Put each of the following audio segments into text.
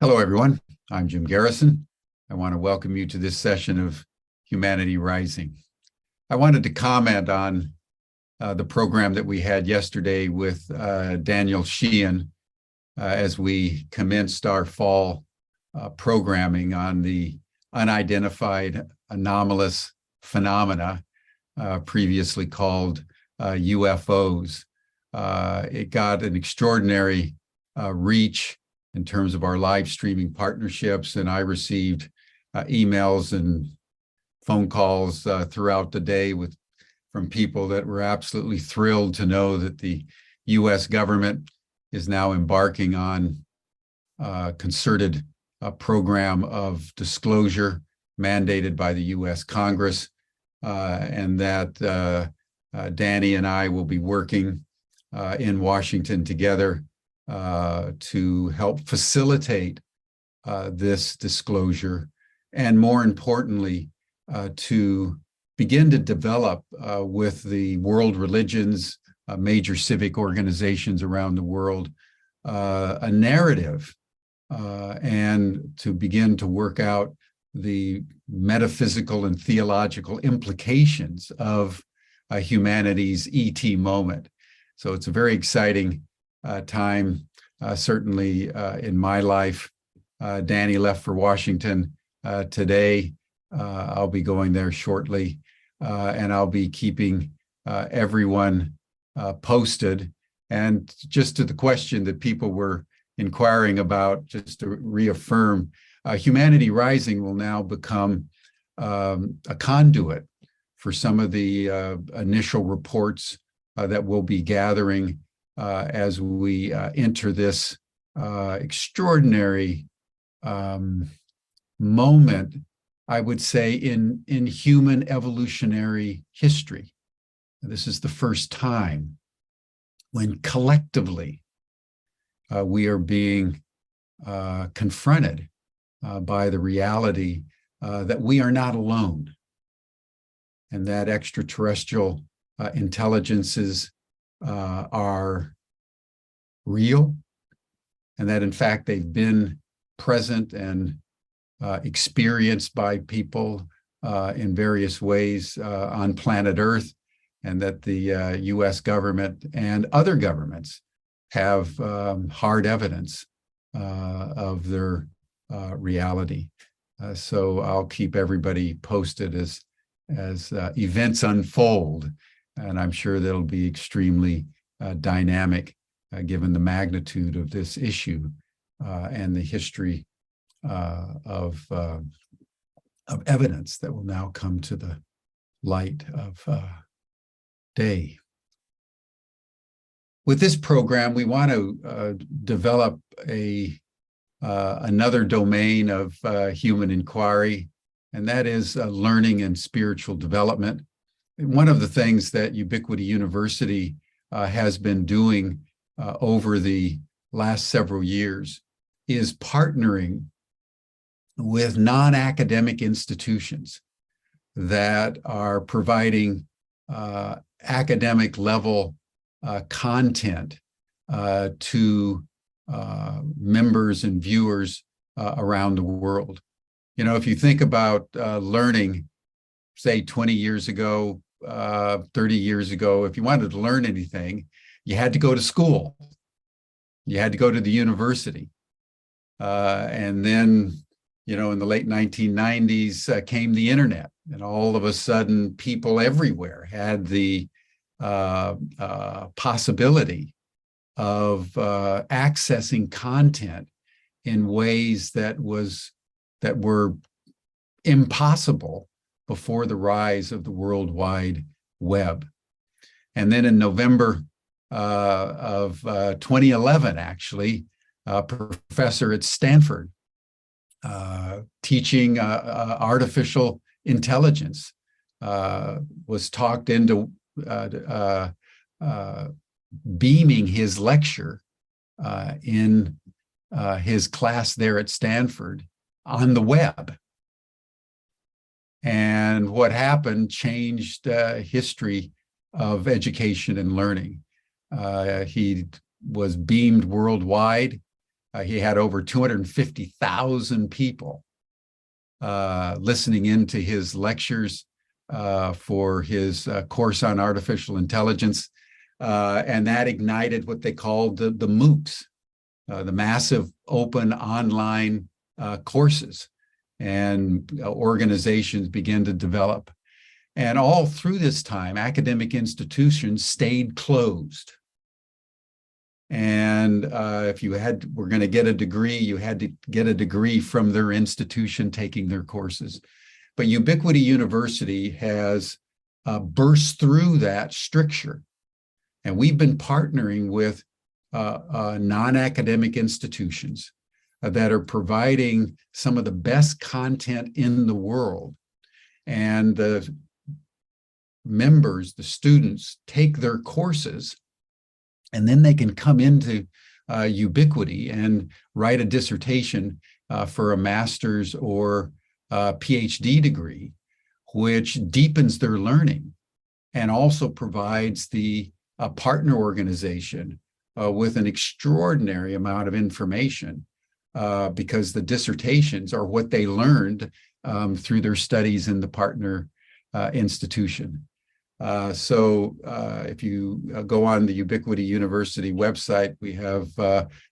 Hello, everyone. I'm Jim Garrison. I want to welcome you to this session of Humanity Rising. I wanted to comment on the program that we had yesterday with Daniel Sheehan as we commenced our fall programming on the unidentified anomalous phenomena, previously called UFOs. It got an extraordinary reach in terms of our live streaming partnerships, and I received emails and phone calls throughout the day from people that were absolutely thrilled to know that the U.S. government is now embarking on a concerted program of disclosure mandated by the U.S. Congress, and that Danny and I will be working in Washington together to help facilitate this disclosure, and more importantly, to begin to develop with the world religions, major civic organizations around the world, a narrative and to begin to work out the metaphysical and theological implications of humanity's ET moment. So it's a very exciting time, certainly in my life. Danny left for Washington today. I'll be going there shortly, and I'll be keeping everyone posted. And just to the question that people were inquiring about, just to reaffirm, Humanity Rising will now become a conduit for some of the initial reports that we'll be gathering as we enter this extraordinary moment, I would say, in human evolutionary history. This is the first time when collectively we are being confronted by the reality that we are not alone, and that extraterrestrial intelligences are real, and that in fact they've been present and experienced by people in various ways on planet Earth, and that the US government and other governments have hard evidence of their reality. So I'll keep everybody posted as events unfold, and I'm sure that'll be extremely dynamic given the magnitude of this issue and the history of evidence that will now come to the light of day. With this program, we want to develop another domain of human inquiry, and that is learning and spiritual development. One of the things that Ubiquity University has been doing over the last several years is partnering with non-academic institutions that are providing academic level content to members and viewers around the world. You know, if you think about learning, say 20 years ago, 30 years ago, if you wanted to learn anything, you had to go to school. You had to go to the university. And then, you know, in the late 1990s came the internet, and all of a sudden people everywhere had the possibility of accessing content in ways that were impossible before the rise of the World Wide Web. And then in November of 2011, actually, a professor at Stanford teaching artificial intelligence was talked into beaming his lecture in his class there at Stanford on the web. And what happened changed history of education and learning. He was beamed worldwide. He had over 250,000 people listening into his lectures for his course on artificial intelligence. And that ignited what they called the MOOCs, the massive open online courses, and organizations began to develop. And all through this time, academic institutions stayed closed. And if you were going to get a degree, you had to get a degree from their institution taking their courses. But Ubiquity University has burst through that stricture. And we've been partnering with non-academic institutions that are providing some of the best content in the world. And the members, the students, take their courses, and then they can come into Ubiquity and write a dissertation for a master's or PhD degree, which deepens their learning and also provides the partner organization with an extraordinary amount of information because the dissertations are what they learned through their studies in the partner institution. So if you go on the Ubiquity University website, we have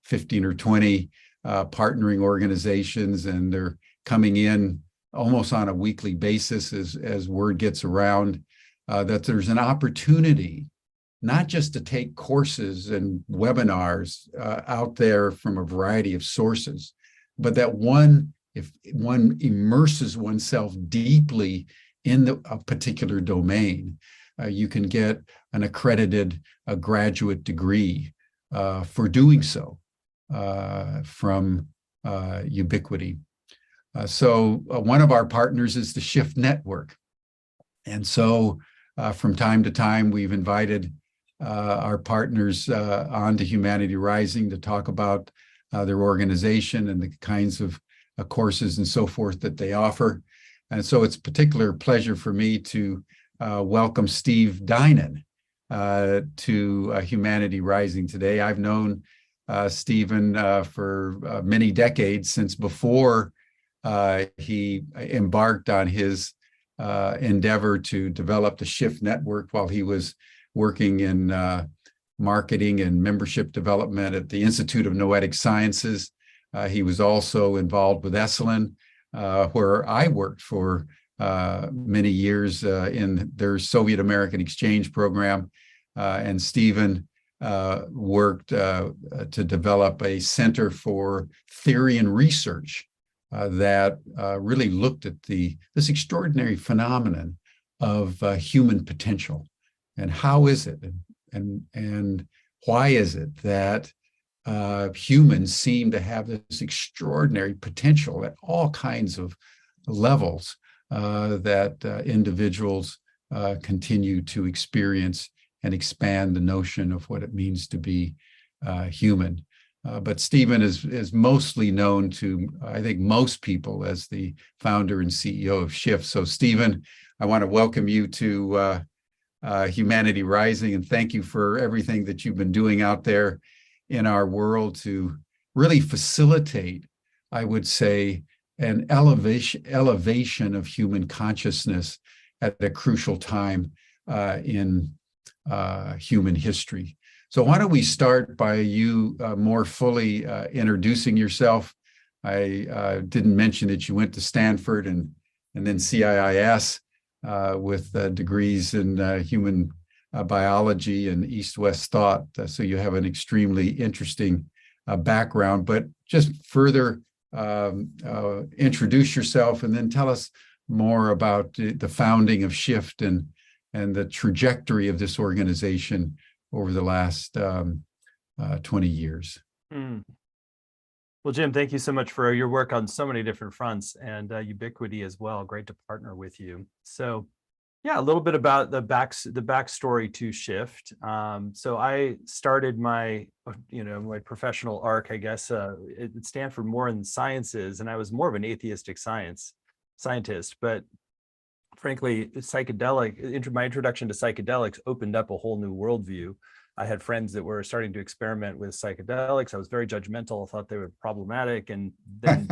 15 or 20 partnering organizations, and they're coming in almost on a weekly basis as word gets around that there's an opportunity not just to take courses and webinars out there from a variety of sources, but that if one immerses oneself deeply in a particular domain, you can get an accredited graduate degree for doing so from Ubiquity. So one of our partners is the Shift Network. And so from time to time, we've invited our partners onto Humanity Rising to talk about their organization and the kinds of courses and so forth that they offer. And so it's a particular pleasure for me to welcome Steve Dinan to Humanity Rising today. I've known Stephen for many decades, since before he embarked on his endeavor to develop the Shift Network while he was working in marketing and membership development at the Institute of Noetic Sciences. He was also involved with Esalen, where I worked for many years in their Soviet American exchange program. And Stephen worked to develop a center for theory and research that really looked at this extraordinary phenomenon of human potential. And how is it, and why is it that humans seem to have this extraordinary potential at all kinds of levels that individuals continue to experience and expand the notion of what it means to be human. But Stephen is mostly known to, I think, most people as the founder and CEO of Shift. So Stephen, I want to welcome you to Humanity Rising, and thank you for everything that you've been doing out there in our world to really facilitate, I would say, an elevation of human consciousness at a crucial time in human history. So why don't we start by you more fully introducing yourself. I didn't mention that you went to Stanford and then CIIS with degrees in human biology and East-West thought. So you have an extremely interesting background, but just further introduce yourself and then tell us more about the founding of Shift and the trajectory of this organization over the last 20 years. Well, Jim, thank you so much for your work on so many different fronts, and Ubiquity as well. Great to partner with you. So yeah, a little bit about the backstory to Shift. So I started my professional arc, I guess, at Stanford more in sciences, and I was more of an atheistic scientist, but frankly, my introduction to psychedelics opened up a whole new worldview I had friends that were starting to experiment with psychedelics. I was very judgmental, thought they were problematic, and then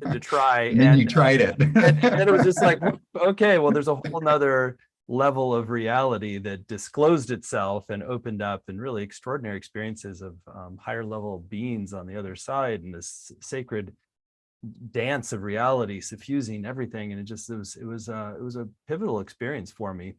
to try. And then you tried it. And then it was just like, okay, well, there's a whole nother level of reality that disclosed itself and opened up, and really extraordinary experiences of higher level beings on the other side, and this sacred dance of reality suffusing everything. And it was a pivotal experience for me.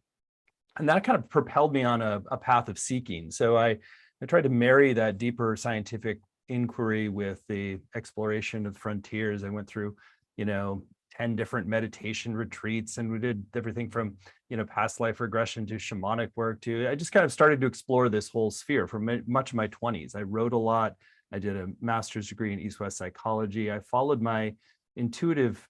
And that kind of propelled me on a path of seeking. So I tried to marry that deeper scientific inquiry with the exploration of frontiers. I went through, 10 different meditation retreats, and we did everything from, past life regression to shamanic work to, I just kind of started to explore this whole sphere for much of my 20s. I wrote a lot. I did a master's degree in East-West psychology. I followed my intuitive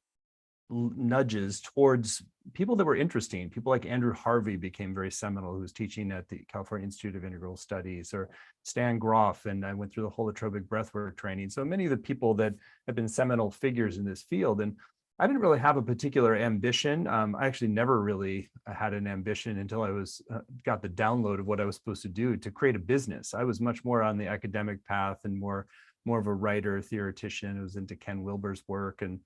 nudges towards people that were interesting. People like Andrew Harvey became very seminal, who was teaching at the California Institute of Integral Studies, or Stan Groff, and I went through the holotropic breathwork training. So many of the people that have been seminal figures in this field. And I didn't really have a particular ambition. I actually never really had an ambition until I got the download of what I was supposed to do to create a business. I was much more on the academic path and more of a writer, theoretician. I was into Ken Wilber's work, and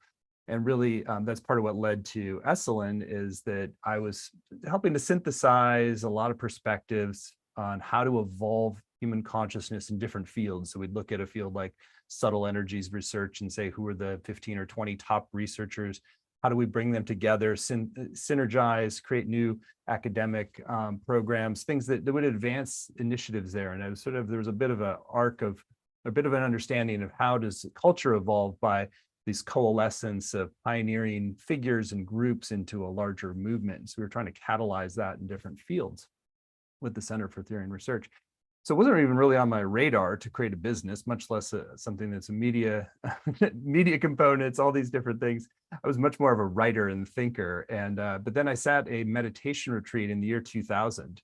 really, that's part of what led to Esalen, is that I was helping to synthesize a lot of perspectives on how to evolve human consciousness in different fields. So we'd look at a field like subtle energies research and say, who are the 15 or 20 top researchers? How do we bring them together, synergize, create new academic programs, things that would advance initiatives there? And I was there was a bit of an understanding of how does culture evolve by these coalescence of pioneering figures and groups into a larger movement. So we were trying to catalyze that in different fields with the Center for Theory and Research. So it wasn't even really on my radar to create a business, much less something that's a media components, all these different things. I was much more of a writer and thinker. And but then I sat a meditation retreat in the year 2000.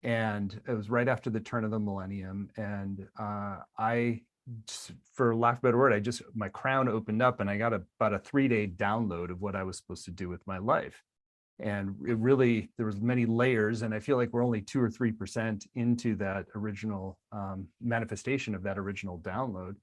And it was right after the turn of the millennium. And for lack of a better word, my crown opened up, and I got about a 3-day download of what I was supposed to do with my life. And it really, there was many layers, and I feel like we're only 2 or 3% into that original manifestation of that original download.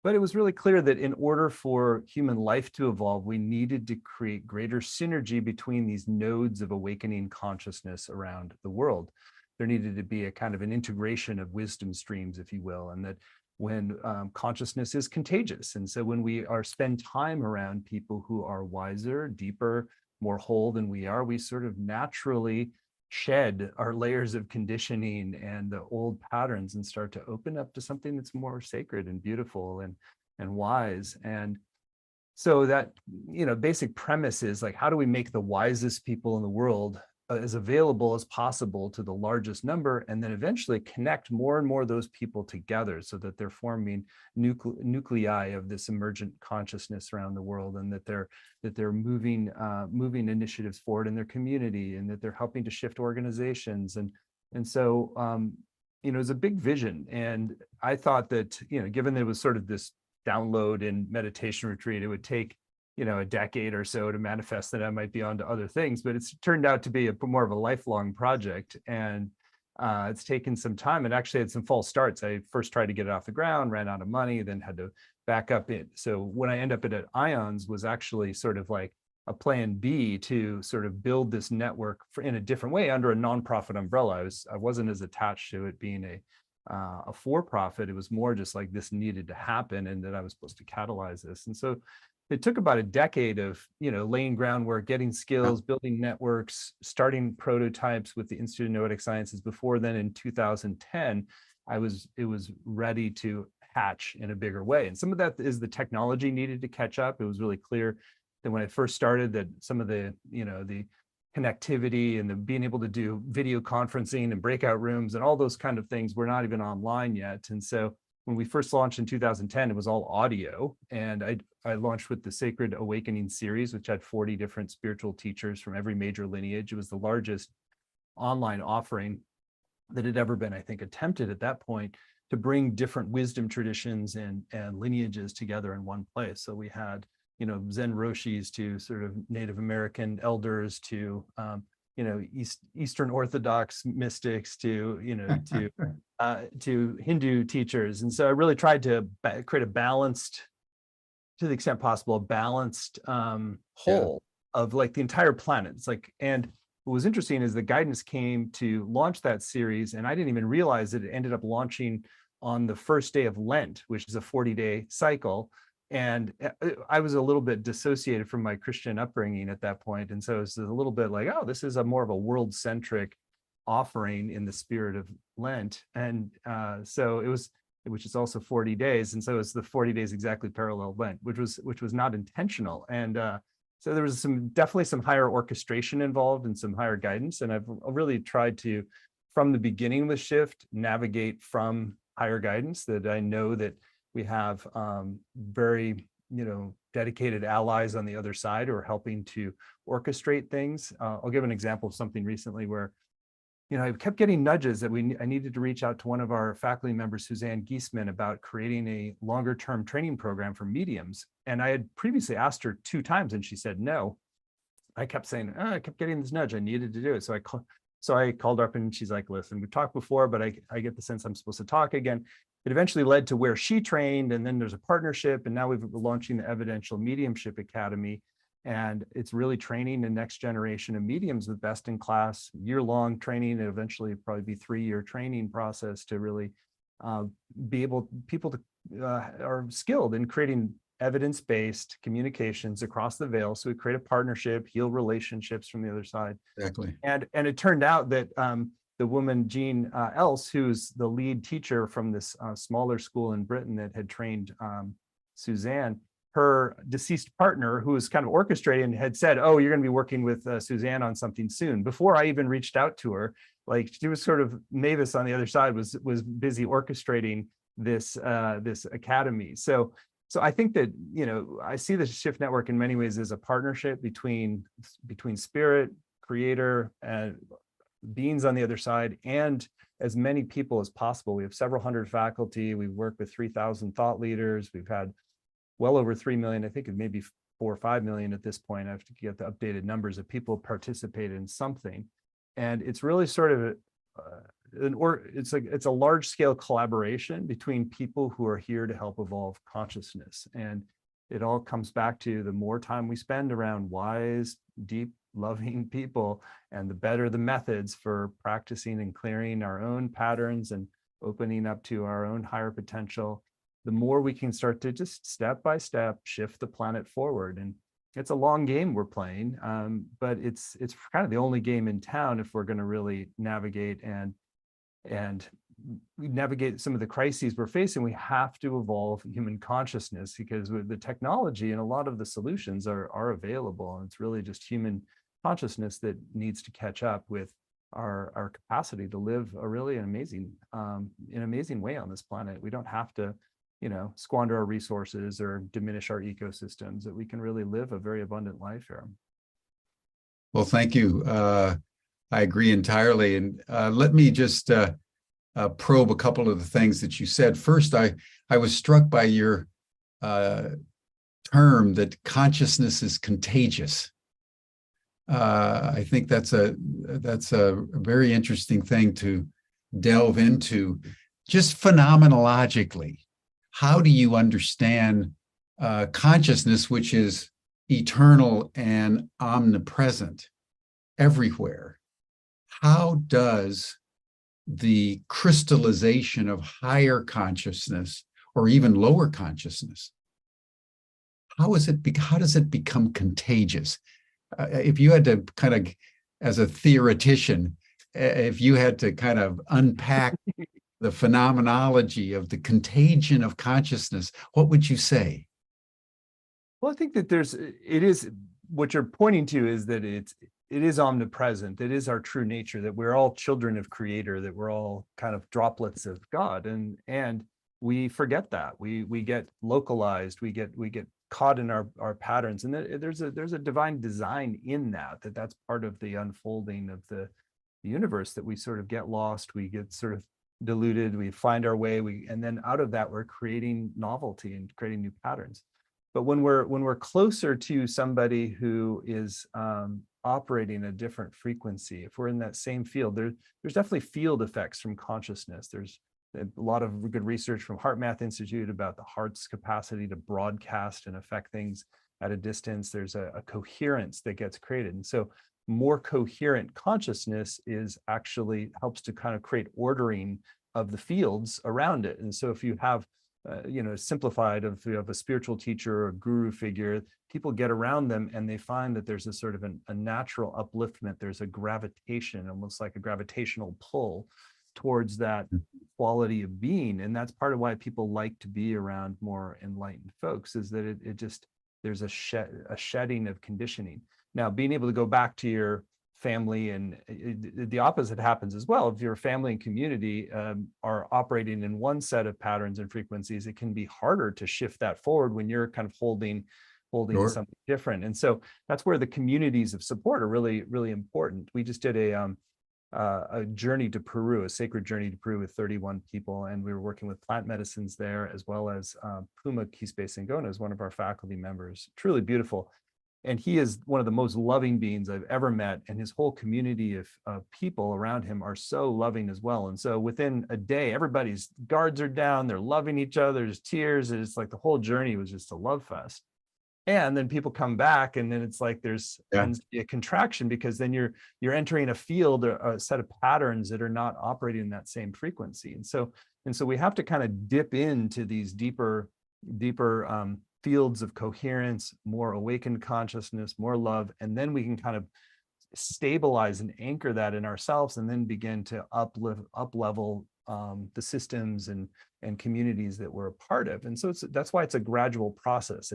But it was really clear that in order for human life to evolve, we needed to create greater synergy between these nodes of awakening consciousness around the world. There needed to be a kind of an integration of wisdom streams, if you will, and that when consciousness is contagious. And so when we spend time around people who are wiser, deeper, more whole than we are, we sort of naturally shed our layers of conditioning and the old patterns and start to open up to something that's more sacred and beautiful and wise. And so that, basic premise is like, how do we make the wisest people in the world as available as possible to the largest number, and then eventually connect more and more of those people together so that they're forming nuclei of this emergent consciousness around the world, and that they're moving initiatives forward in their community, and that they're helping to shift organizations. And so it was a big vision. And I thought that, given that it was sort of this download and meditation retreat, it would take a decade or so to manifest that I might be onto other things, but it's turned out to be more of a lifelong project. And it's taken some time, and actually had some false starts. I first tried to get it off the ground, ran out of money, then had to back up it. So when I end up at IONS was actually sort of like a plan B to sort of build this network in a different way under a nonprofit umbrella. I wasn't as attached to it being a for-profit. It was more just like this needed to happen, and that I was supposed to catalyze this. And so it took about a decade of, laying groundwork, getting skills, building networks, starting prototypes with the Institute of Noetic Sciences. Before then, in 2010, it was ready to hatch in a bigger way. And some of that is the technology needed to catch up. It was really clear that when I first started, that some of the, the connectivity and the being able to do video conferencing and breakout rooms and all those kind of things were not even online yet. And so when we first launched in 2010, it was all audio. And I launched with the Sacred Awakening series, which had 40 different spiritual teachers from every major lineage. It was the largest online offering that had ever been, I think, attempted at that point to bring different wisdom traditions and lineages together in one place. So we had, Zen Roshis to sort of Native American elders to Eastern Orthodox mystics to to Hindu teachers. And so I really tried to create a balanced, to the extent possible, a balanced whole of like the entire planet. It's like, and what was interesting is the guidance came to launch that series, and I didn't even realize that it ended up launching on the first day of Lent, which is a 40-day cycle. And I was a little bit dissociated from my Christian upbringing at that point. And so it's a little bit like, oh, this is a more of a world-centric offering in the spirit of Lent. And so it was, which is also 40 days. And so it's the 40 days exactly parallel Lent, which was not intentional. And so there was definitely some higher orchestration involved and some higher guidance. And I've really tried to, from the beginning with Shift, navigate from higher guidance, that I know that we have very, dedicated allies on the other side who are helping to orchestrate things. I'll give an example of something recently where, I kept getting nudges that I needed to reach out to one of our faculty members, Suzanne Giesman, about creating a longer term training program for mediums. And I had previously asked her 2 times and she said no. I kept saying, I kept getting this nudge. I needed to do it. So I called her up and she's like, listen, we've talked before, but I get the sense I'm supposed to talk again. It eventually led to where she trained, and then there's a partnership, and now we're launching the Evidential Mediumship Academy. And it's really training the next generation of mediums with best-in-class year-long training, and eventually probably be 3-year training process to really be able, people to are skilled in creating evidence-based communications across the veil. So we create a partnership, heal relationships from the other side. Exactly. And it turned out that the woman, Jean Else, who's the lead teacher from this smaller school in Britain that had trained Suzanne, her deceased partner, who was kind of orchestrating, had said, oh, you're going to be working with Suzanne on something soon. Before I even reached out to her, like, she was sort of, Mavis on the other side was busy orchestrating this academy. So I think that, I see the Shift Network in many ways as a partnership between spirit, creator, and beings on the other side, and as many people as possible. We have several hundred faculty. We work with 3,000 thought leaders. We've had well over 3 million, I think it may be 4 or 5 million at this point. I have to get the updated numbers of people participate in something. And it's really sort of it's a large scale collaboration between people who are here to help evolve consciousness. And it all comes back to the more time we spend around wise, deep, loving people, and the better the methods for practicing and clearing our own patterns and opening up to our own higher potential, the more we can start to just step by step shift the planet forward. And it's a long game we're playing, but it's kind of the only game in town if we're going to really navigate and navigate some of the crises we're facing. We have to evolve human consciousness, because with the technology and a lot of the solutions are available, and it's really just human consciousness that needs to catch up with our capacity to live a really an amazing way on this planet. We don't have to squander our resources or diminish our ecosystems, that we can really live a very abundant life here. Well, thank you. I agree entirely. And let me just probe a couple of the things that you said. First, I was struck by your term that consciousness is contagious. I think that's a very interesting thing to delve into. Just phenomenologically, how do you understand consciousness, which is eternal and omnipresent everywhere? How does the crystallization of higher consciousness or even lower consciousness, how does it become contagious? If you had to kind of, as a theoretician, if you had to kind of unpack the phenomenology of the contagion of consciousness, what would you say? Well, I think that what you're pointing to is that it is omnipresent. It is our true nature, that we're all children of Creator, that we're all kind of droplets of God, and we forget that. We get localized. We get caught in our patterns, and there's a divine design in that's part of the unfolding of the universe, that we sort of get lost, we get sort of diluted, we find our way, and then out of that we're creating novelty and creating new patterns. But when we're closer to somebody who is operating a different frequency, if we're in that same field, there's definitely field effects from consciousness. There's a lot of good research from Heart Math Institute about the heart's capacity to broadcast and affect things at a distance. There's a coherence that gets created. And so more coherent consciousness is actually helps to kind of create ordering of the fields around it. And so if you have, simplified, if you have a spiritual teacher or a guru figure, people get around them and they find that there's a sort of a natural upliftment. There's a gravitation, almost like a gravitational pull towards that quality of being. And that's part of why people like to be around more enlightened folks, is that it just, there's a shedding of conditioning. Now, being able to go back to your family, and the opposite happens as well. If your family and community are operating in one set of patterns and frequencies, it can be harder to shift that forward when you're kind of holding Sure. something different. And so that's where the communities of support are really, really important. We just did a journey to Peru, a sacred journey to Peru with 31 people. And we were working with plant medicines there, as well as Puma Quispe Singona is one of our faculty members. Truly beautiful. And he is one of the most loving beings I've ever met. And his whole community of people around him are so loving as well. And so within a day, everybody's guards are down, they're loving each other, there's tears. It's like the whole journey was just a love fest. And then people come back, and then it's like there's tends to be a contraction, because then you're entering a field or a set of patterns that are not operating in that same frequency. And so we have to kind of dip into these deeper fields of coherence, more awakened consciousness, more love, and then we can kind of stabilize and anchor that in ourselves, and then begin to up level the systems and communities that we're a part of. And so that's why it's a gradual process.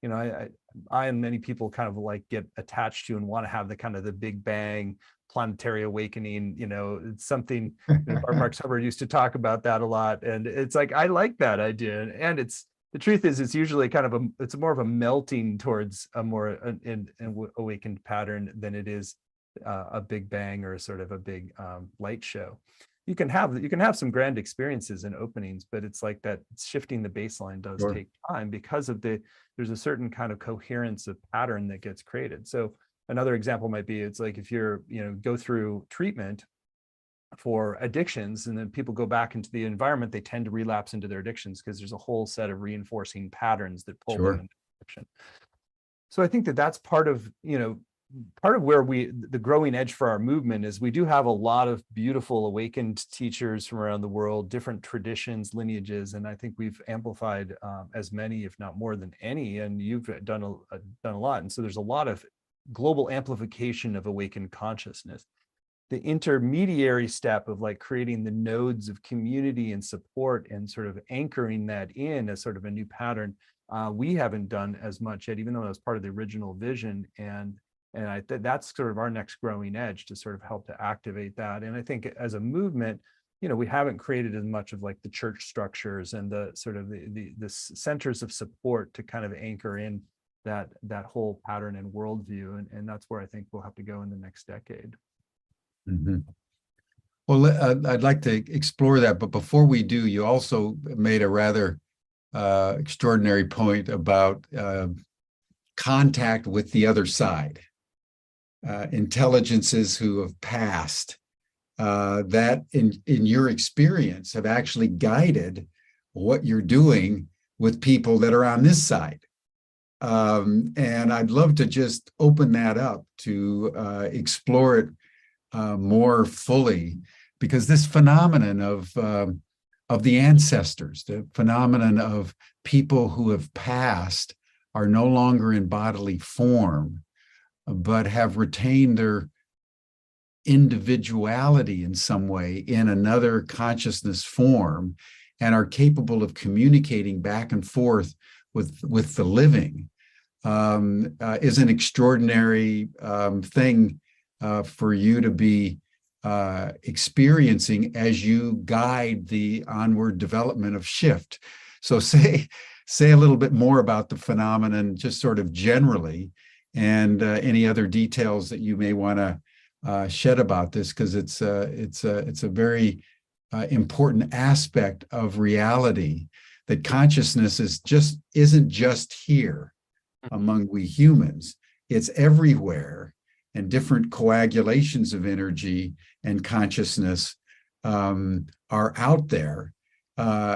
I and many people kind of like get attached to and want to have the kind of the big bang planetary awakening. It's something Mark Hubbard used to talk about that a lot, and it's like I like that idea. And the truth is, it's usually kind of it's more of a melting towards a more an awakened pattern than it is a big bang or sort of a big light show. You can have some grand experiences and openings, but it's like that shifting the baseline does Sure. take time, because of there's a certain kind of coherence of pattern that gets created. So another example might be, it's like if you're, go through treatment for addictions, and then people go back into the environment, they tend to relapse into their addictions because there's a whole set of reinforcing patterns that pull Sure. them into addiction. So I think that's part of where the growing edge for our movement is. We do have a lot of beautiful awakened teachers from around the world, different traditions, lineages, and I think we've amplified as many, if not more than any, and you've done a lot. And so there's a lot of global amplification of awakened consciousness. The intermediary step of like creating the nodes of community and support and sort of anchoring that in as sort of a new pattern, we haven't done as much yet, even though that was part of the original vision. And that's sort of our next growing edge, to sort of help to activate that. And I think as a movement, we haven't created as much of like the church structures and the sort of the centers of support to kind of anchor in that whole pattern and worldview. And that's where I think we'll have to go in the next decade. Mm-hmm. Well, I'd like to explore that, but before we do, you also made a rather extraordinary point about contact with the other side. Intelligences who have passed, that in your experience have actually guided what you're doing with people that are on this side. And I'd love to just open that up to explore it more fully, because this phenomenon of the ancestors, the phenomenon of people who have passed, are no longer in bodily form, but have retained their individuality in some way in another consciousness form, and are capable of communicating back and forth with the living, is an extraordinary thing for you to be experiencing as you guide the onward development of shift. So say a little bit more about the phenomenon, just sort of generally, and any other details that you may want to shed about this, because it's a very important aspect of reality that consciousness isn't just here among we humans. It's everywhere, and different coagulations of energy and consciousness are out there,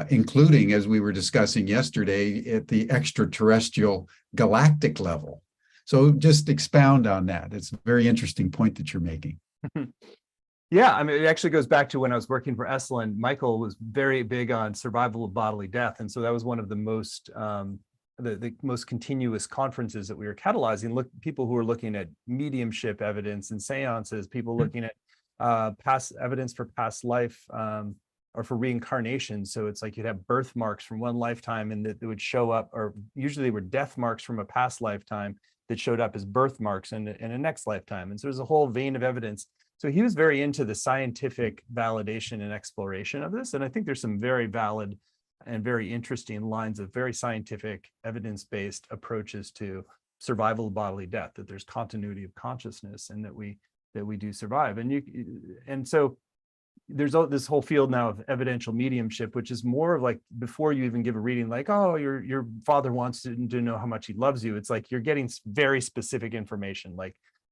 including, as we were discussing yesterday, at the extraterrestrial galactic level. So just expound on that. It's a very interesting point that you're making. Yeah, I mean, it actually goes back to when I was working for Esalen. Michael was very big on survival of bodily death, and so that was one of the most the most continuous conferences that we were catalyzing. People who were looking at mediumship evidence and seances, people looking at past evidence for past life or for reincarnation. So it's like you'd have birthmarks from one lifetime, and that would show up, or usually they were death marks from a past lifetime that showed up as birthmarks in a next lifetime. And so there's a whole vein of evidence. So he was very into the scientific validation and exploration of this. And I think there's some very valid and very interesting lines of very scientific, evidence-based approaches to survival of bodily death, that there's continuity of consciousness and that we do survive. And so there's this whole field now of evidential mediumship, which is more of like, before you even give a reading, like, oh, your father wants to know how much he loves you. It's like you're getting very specific information.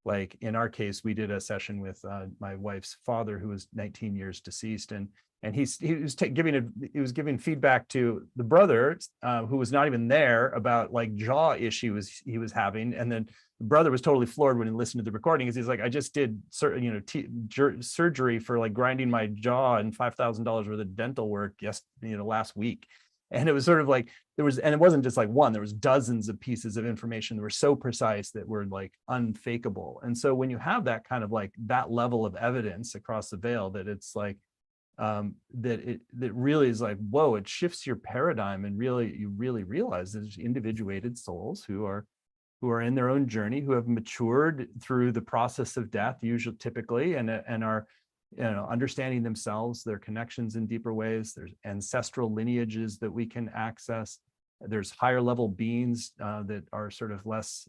Like in our case, we did a session with my wife's father, who was 19 years deceased, and he was giving feedback to the brother who was not even there about like jaw issues he was having, and then the brother was totally floored when he listened to the recording, because he's like, I just did surgery for like grinding my jaw and $5,000 worth of dental work last week. And it was sort of like and it wasn't just like one, there was dozens of pieces of information that were so precise that were like unfakeable. And so when you have that kind of like that level of evidence across the veil, that it's like that really is like, whoa, it shifts your paradigm, and you really realize there's individuated souls who are in their own journey, who have matured through the process of death, typically, and are understanding themselves, their connections in deeper ways. There's ancestral lineages that we can access. There's higher level beings that are sort of less,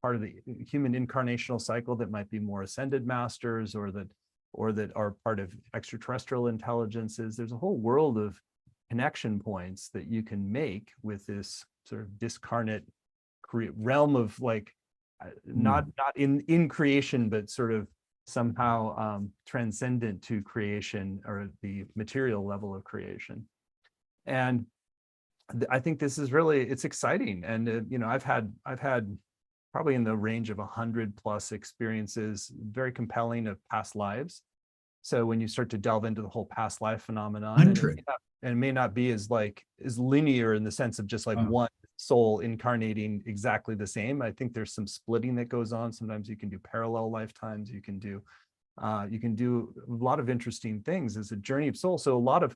part of the human incarnational cycle, that might be more ascended masters, or that are part of extraterrestrial intelligences. There's a whole world of connection points that you can make with this sort of discarnate realm of like, not in creation, but sort of somehow transcendent to creation, or the material level of creation. And I think this is really, it's exciting. And I've had probably in the range of 100+ experiences, very compelling, of past lives. So when you start to delve into the whole past life phenomenon, 100. and it may not be as linear in the sense of just like one soul incarnating exactly the same. I think there's some splitting that goes on. Sometimes you can do parallel lifetimes. You can do a lot of interesting things as a journey of soul. So a lot of,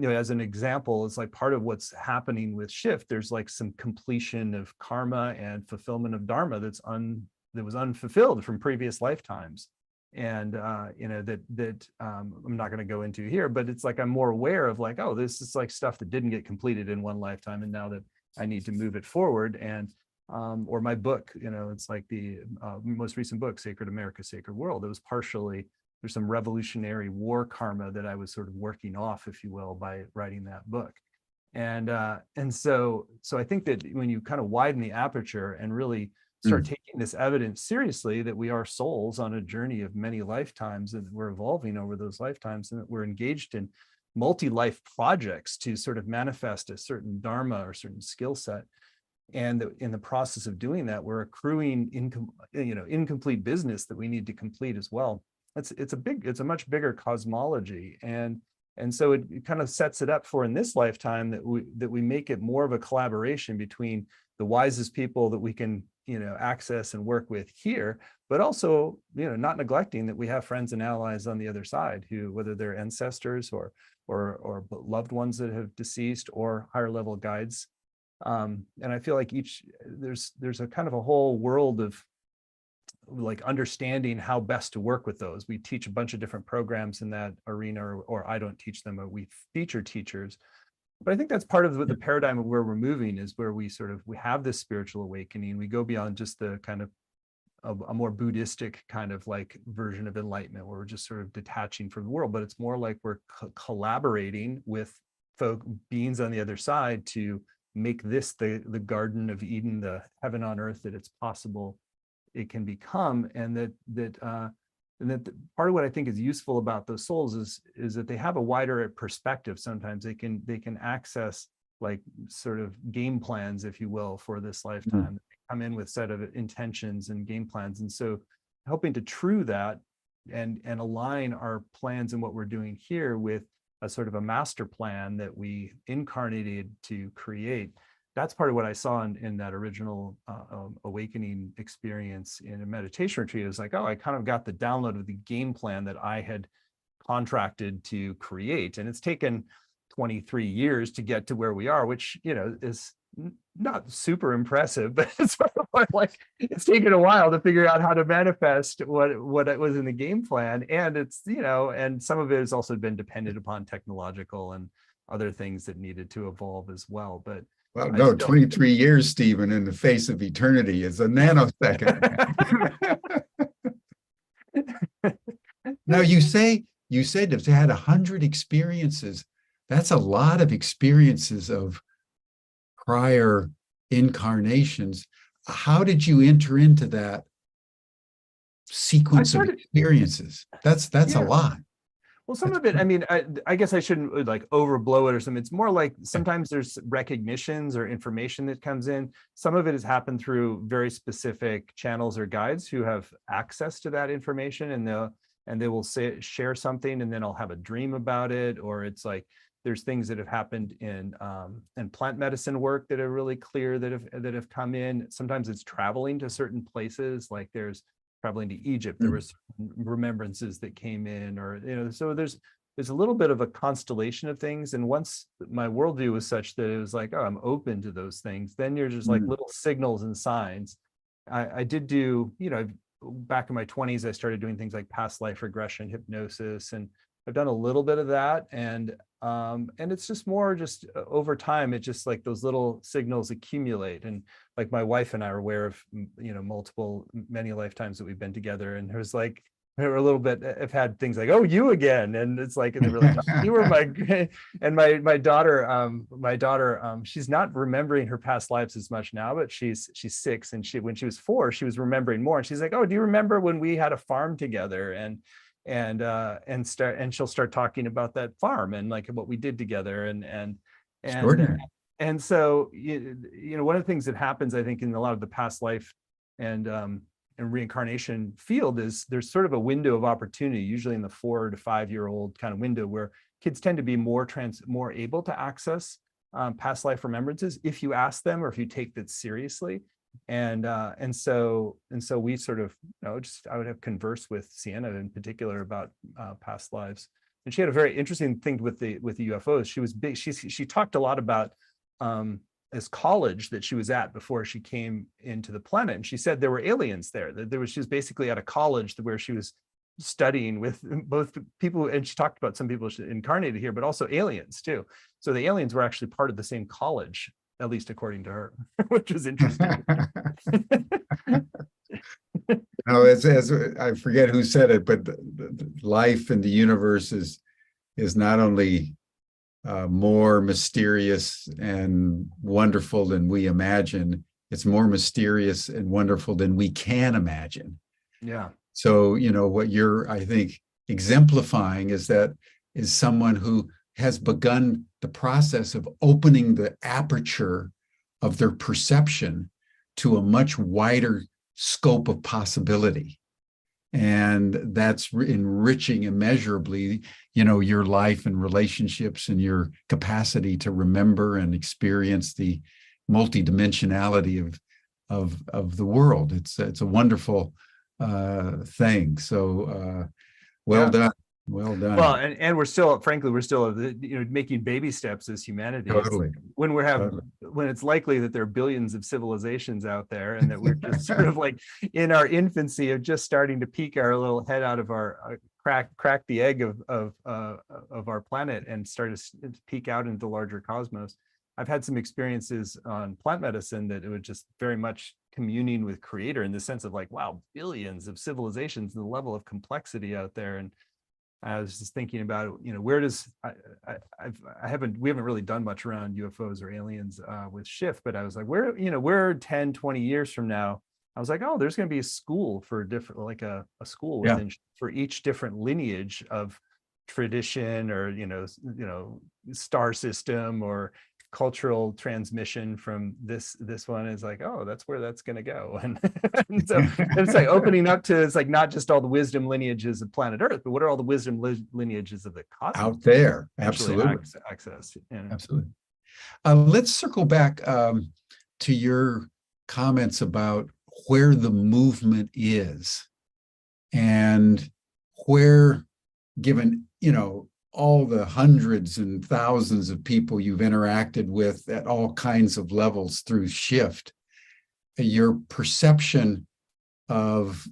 as an example, it's like part of what's happening with shift. There's like some completion of karma and fulfillment of dharma that was unfulfilled from previous lifetimes. And that I'm not going to go into here, but it's like I'm more aware of like, oh, this is like stuff that didn't get completed in one lifetime, and now that I need to move it forward. And or my book, it's like the most recent book, Sacred America, Sacred World. It was partially, there's some revolutionary war karma that I was sort of working off, if you will, by writing that book. And so I think that when you kind of widen the aperture and really start taking this evidence seriously, that we are souls on a journey of many lifetimes, and we're evolving over those lifetimes, and that we're engaged in multi-life projects to sort of manifest a certain dharma or certain skill set. And that in the process of doing that, we're accruing incomplete business that we need to complete as well. It's a much bigger cosmology. And so it kind of sets it up for, in this lifetime, that we make it more of a collaboration between the wisest people that we can access and work with here, but also not neglecting that we have friends and allies on the other side, who, whether they're ancestors or loved ones that have deceased, or higher level guides. And I feel like there's a kind of a whole world of like understanding how best to work with those. We teach a bunch of different programs in that arena, or I don't teach them, but we feature teachers. But I think that's part of the paradigm of where we're moving, is where we have this spiritual awakening. We go beyond just the kind of a more Buddhistic kind of like version of enlightenment, where we're just sort of detaching from the world, but it's more like we're collaborating with beings on the other side to make this the Garden of Eden, the heaven on earth that it's possible it can become. And that part of what I think is useful about those souls is that they have a wider perspective. Sometimes they can access like sort of game plans, if you will, for this lifetime. They come in with set of intentions and game plans. And so helping to true that and align our plans and what we're doing here with a sort of a master plan that we incarnated to create. That's part of what I saw in that original awakening experience in a meditation retreat. It was like, oh, I kind of got the download of the game plan that I had contracted to create. And it's taken 23 years to get to where we are, which, you know, is not super impressive, but it's sort of like it's taken a while to figure out how to manifest what it was in the game plan. And it's, you know, and some of it has also been dependent upon technological and other things that needed to evolve as well. But well, no, 23 years, Stephen, in the face of eternity is a nanosecond. Now, you said if they had 100 experiences, that's a lot of experiences of prior incarnations. How did you enter into that sequence of experiences? That's a lot. Well, some of it, I mean, I guess I shouldn't like overblow it or something. It's more like sometimes there's recognitions or information that comes in. Some of it has happened through very specific channels or guides who have access to that information, and they will share something, and then I'll have a dream about it. Or it's like there's things that have happened in plant medicine work that are really clear that have come in. Sometimes it's traveling to certain places, like there's traveling to Egypt, there was remembrances that came in, or, you know, so there's a little bit of a constellation of things. And once my worldview was such that it was like, oh, I'm open to those things, then you're just like little signals and signs. I did do, you know, back in my 20s, I started doing things like past life regression, hypnosis, and I've done a little bit of that. And it's just more just over time, it just like those little signals accumulate. And like my wife and I are aware of, you know, many lifetimes that we've been together. And there's like, we're a little bit, I've had things like, oh, you again. And it's like, and they were like, you were and my daughter, she's not remembering her past lives as much now, but she's 6. And when she was 4, she was remembering more. And she's like, oh, do you remember when we had a farm together? And she'll start talking about that farm and like what we did together and so you know, one of the things that happens, I think, in a lot of the past life and reincarnation field is there's sort of a window of opportunity, usually in the 4 to 5 year old kind of window, where kids tend to be more able to access past life remembrances if you ask them or if you take that seriously. And so we sort of, you know, just I would have conversed with Sienna in particular about past lives, and she had a very interesting thing with the UFOs. She was big. She talked a lot about this college that she was at before she came into the planet, and she said there were aliens there. That she was basically at a college where she was studying with both people, and she talked about some people incarnated here, but also aliens too. So the aliens were actually part of the same college, at least according to her, which was interesting. No, as I forget who said it, but the life in the universe is not only more mysterious and wonderful than we imagine, it's more mysterious and wonderful than we can imagine. Yeah. So, you know, what you're, I think, exemplifying is someone who has begun the process of opening the aperture of their perception to a much wider scope of possibility. And that's enriching immeasurably, you know, your life and relationships and your capacity to remember and experience the multidimensionality of the world. It's a wonderful thing. So well done. Well done. Well, and we're still, frankly, you know, making baby steps as humanity. Totally. When it's likely that there are billions of civilizations out there, and that we're just sort of like in our infancy of just starting to peek our little head out of our crack the egg of our planet and start to peek out into the larger cosmos. I've had some experiences on plant medicine that it was just very much communing with Creator in the sense of like, wow, billions of civilizations and the level of complexity out there. And I was just thinking about, where does we haven't really done much around UFOs or aliens with Shift, but I was like, where 10, 20 years from now, I was like, oh, there's going to be a school for different, like a school Yeah. within for each different lineage of tradition, or star system, or cultural transmission from this one. Is like, oh, that's where that's going to go. And so it's like opening up to, it's like not just all the wisdom lineages of planet Earth, but what are all the wisdom lineages of the cosmos Out there. actually Absolutely. access. Absolutely. Let's circle back to your comments about where the movement is, and where, given, all the hundreds and thousands of people you've interacted with at all kinds of levels through Shift, your perception of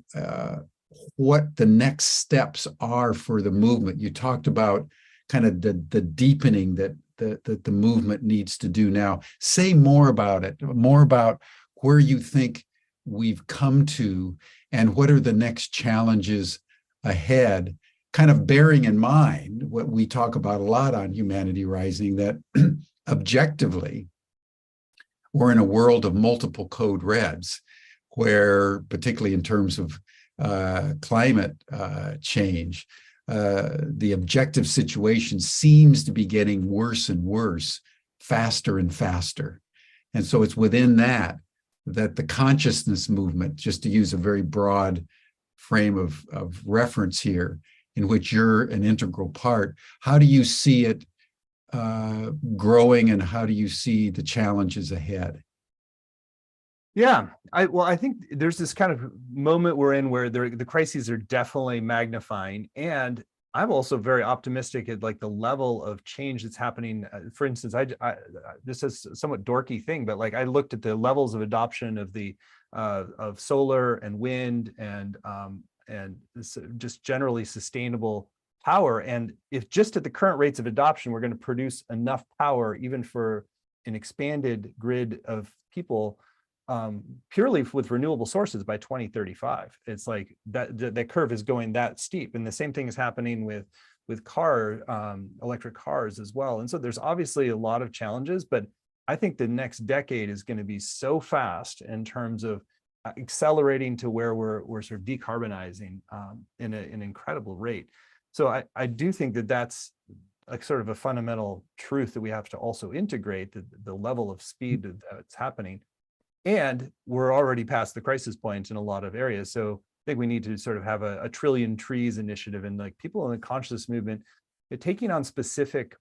what the next steps are for the movement. You talked about kind of the deepening that the movement needs to do now. Say more about it, more about where you think we've come to, and what are the next challenges ahead, kind of bearing in mind what we talk about a lot on Humanity Rising, that objectively, we're in a world of multiple code reds, where, particularly in terms of climate change, the objective situation seems to be getting worse and worse, faster and faster. And so it's within that the consciousness movement, just to use a very broad frame of reference here, in which you're an integral part, how do you see it growing, and how do you see the challenges ahead? Yeah, I think there's this kind of moment we're in where the crises are definitely magnifying, and I'm also very optimistic at like the level of change that's happening. For instance, this is a somewhat dorky thing, but like I looked at the levels of adoption of the of solar and wind and just generally sustainable power, and if just at the current rates of adoption, we're going to produce enough power even for an expanded grid of people, purely with renewable sources by 2035. It's like that curve is going that steep, and the same thing is happening with electric cars as well. And so there's obviously a lot of challenges, but I think the next decade is going to be so fast in terms of accelerating to where we're sort of decarbonizing in an incredible rate. So I do think that that's like sort of a fundamental truth that we have to also integrate, the level of speed that's happening. And we're already past the crisis point in a lot of areas. So I think we need to sort of have a trillion trees initiative, and like people in the consciousness movement, they're taking on specific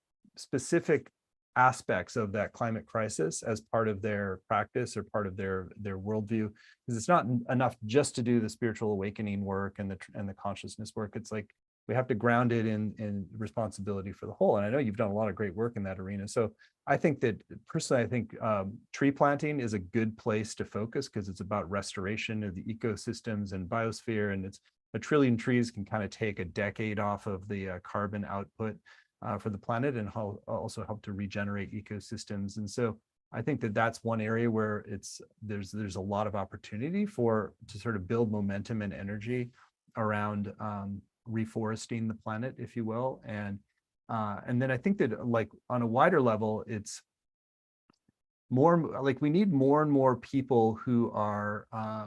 aspects of that climate crisis as part of their practice or part of their worldview. Because it's not enough just to do the spiritual awakening work and the consciousness work. It's like we have to ground it in responsibility for the whole. And I know you've done a lot of great work in that arena. So I think that personally, I think tree planting is a good place to focus, because it's about restoration of the ecosystems and biosphere. And it's a trillion trees can kind of take a decade off of the carbon output for the planet, and also help to regenerate ecosystems. And so I think that that's one area where there's a lot of opportunity to sort of build momentum and energy around reforesting the planet, if you will. And then I think that like on a wider level, it's more like we need more and more people who are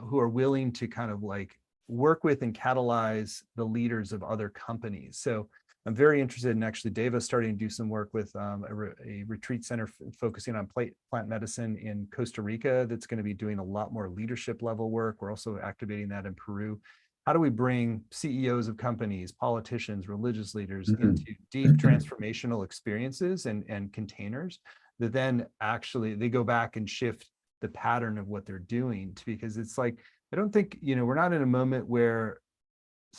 willing to kind of like work with and catalyze the leaders of other companies. So I'm very interested in actually Deva starting to do some work with a retreat center focusing on plant medicine in Costa Rica that's going to be doing a lot more leadership level work. We're also activating that in Peru. How do we bring CEOs of companies, politicians, religious leaders into deep transformational experiences and containers that then actually they go back and shift the pattern of what they're doing? Because it's like, I don't think, we're not in a moment where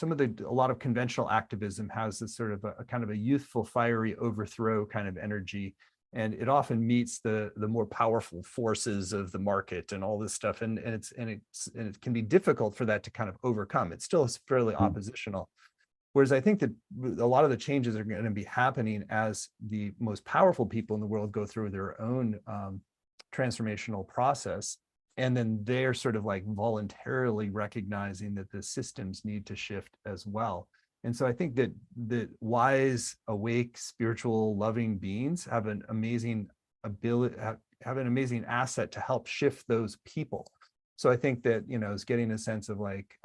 a lot of conventional activism has this sort of a kind of a youthful, fiery overthrow kind of energy. And it often meets the more powerful forces of the market and all this stuff. And it can be difficult for that to kind of overcome. It still is fairly oppositional. Whereas I think that a lot of the changes are going to be happening as the most powerful people in the world go through their own transformational process. And then they're sort of like voluntarily recognizing that the systems need to shift as well. And so I think that wise, awake, spiritual, loving beings have an amazing ability, have an amazing asset to help shift those people. So I think that, it's getting a sense of like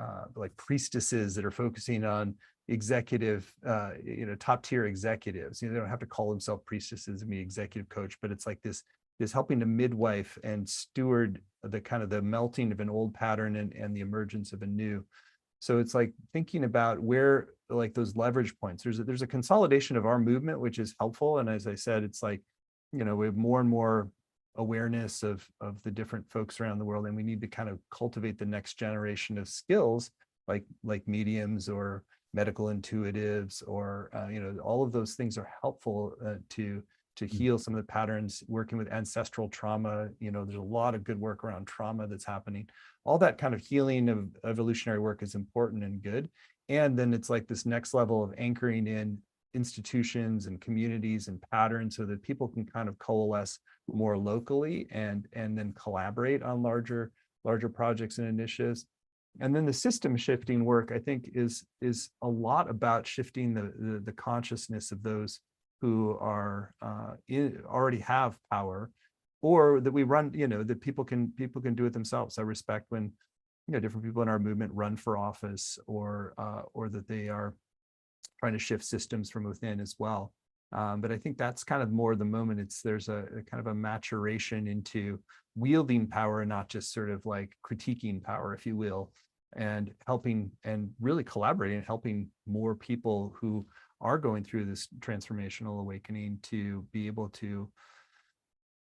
priestesses that are focusing on executive, top tier executives. They don't have to call themselves priestesses and be executive coach, but it's like this helping to midwife and steward the kind of the melting of an old pattern and the emergence of a new. So it's like thinking about where like those leverage points. There's a consolidation of our movement, which is helpful. And as I said, it's like, we have more and more awareness of the different folks around the world, and we need to kind of cultivate the next generation of skills like mediums or medical intuitives or all of those things are helpful to heal some of the patterns, working with ancestral trauma. There's a lot of good work around trauma that's happening. All that kind of healing of evolutionary work is important and good. And then it's like this next level of anchoring in institutions and communities and patterns so that people can kind of coalesce more locally and then collaborate on larger projects and initiatives. And then the system shifting work, I think, is a lot about shifting the consciousness of those who are already have power, or that we run, that people can do it themselves. I respect when different people in our movement run for office, or that they are trying to shift systems from within as well. But I think that's kind of more the moment. There's a kind of a maturation into wielding power and not just sort of like critiquing power, if you will, and helping and really collaborating and helping more people who are going through this transformational awakening to be able to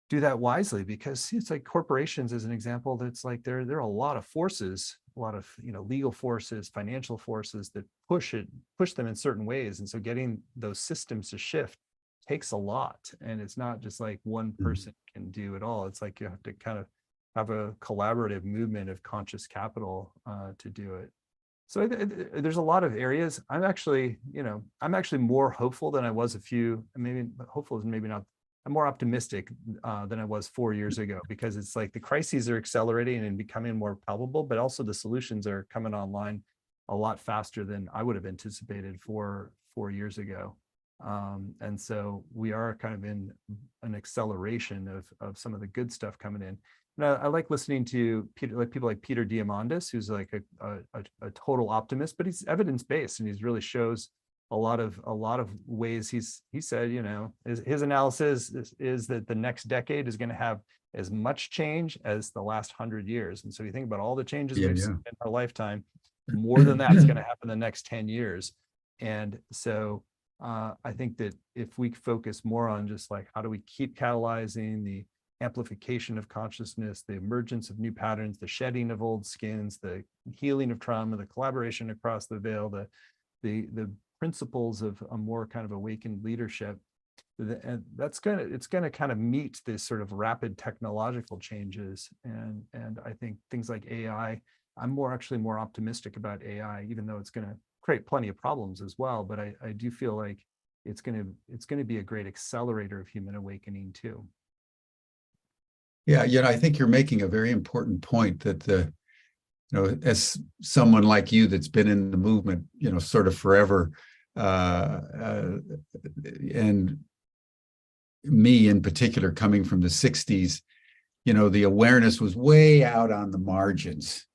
do that wisely. Because it's like corporations, as an example, that's like there are a lot of forces, a lot of legal forces, financial forces that push them in certain ways. And so getting those systems to shift takes a lot. And it's not just like one person can do it all. It's like you have to kind of have a collaborative movement of conscious capital to do it. So there's a lot of areas. I'm actually more hopeful than I was hopeful is maybe not. I'm more optimistic than I was 4 years ago, because it's like the crises are accelerating and becoming more palpable, but also the solutions are coming online a lot faster than I would have anticipated 4 years ago. And so we are kind of in an acceleration of some of the good stuff coming in. And I like listening to people like Peter Diamandis, who's like a total optimist, but he's evidence-based, and he really shows a lot of ways. He said, his analysis is that the next decade is going to have as much change as the last 100 years. And so you think about all the changes we've seen in our lifetime, more than that is going to happen in the next 10 years. And so I think that if we focus more on just like, how do we keep catalyzing the amplification of consciousness, the emergence of new patterns, the shedding of old skins, the healing of trauma, the collaboration across the veil, the principles of a more kind of awakened leadership, and it's going to kind of meet this sort of rapid technological changes. And I think things like AI, I'm actually more optimistic about AI, even though it's going to create plenty of problems as well. But I do feel like it's going to be a great accelerator of human awakening too. Yeah, I think you're making a very important point that as someone like you that's been in the movement, sort of forever, and me in particular, coming from the 60s, the awareness was way out on the margins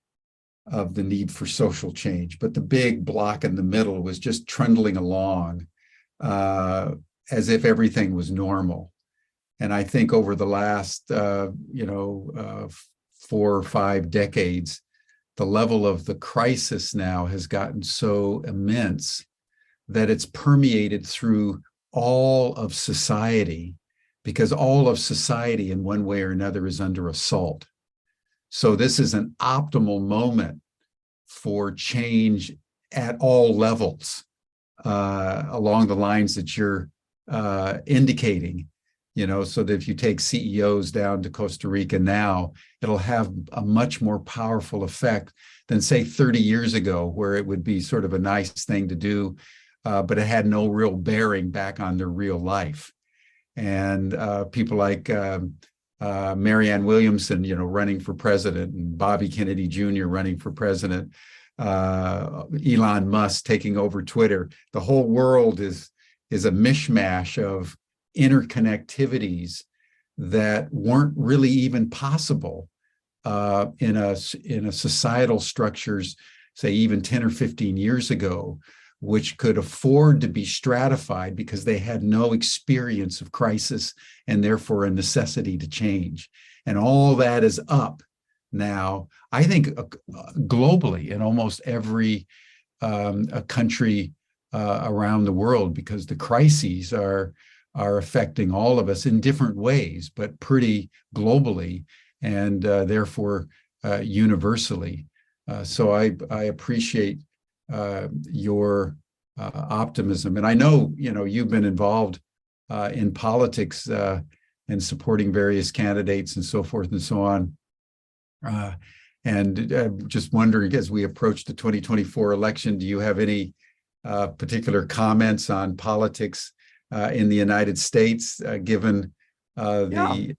of the need for social change, but the big block in the middle was just trundling along as if everything was normal. And I think over the last 4 or 5 decades, the level of the crisis now has gotten so immense that it's permeated through all of society, because all of society in one way or another is under assault. So this is an optimal moment for change at all levels, along the lines that you're indicating. So that if you take CEOs down to Costa Rica now, it'll have a much more powerful effect than, say, 30 years ago, where it would be sort of a nice thing to do, but it had no real bearing back on their real life. And people like Marianne Williamson, running for president, and Bobby Kennedy Jr. running for president, Elon Musk taking over Twitter. The whole world is a mishmash of interconnectivities that weren't really even possible in a societal structures, say even 10 or 15 years ago, which could afford to be stratified because they had no experience of crisis and therefore a necessity to change. And all that is up now, I think, globally in almost every a country around the world, because the crises are affecting all of us in different ways, but pretty globally and therefore universally. So I appreciate your optimism, and I know you've been involved in politics and supporting various candidates and so forth and so on. And just wondering, as we approach the 2024 election, do you have any particular comments on politics in the United States, given the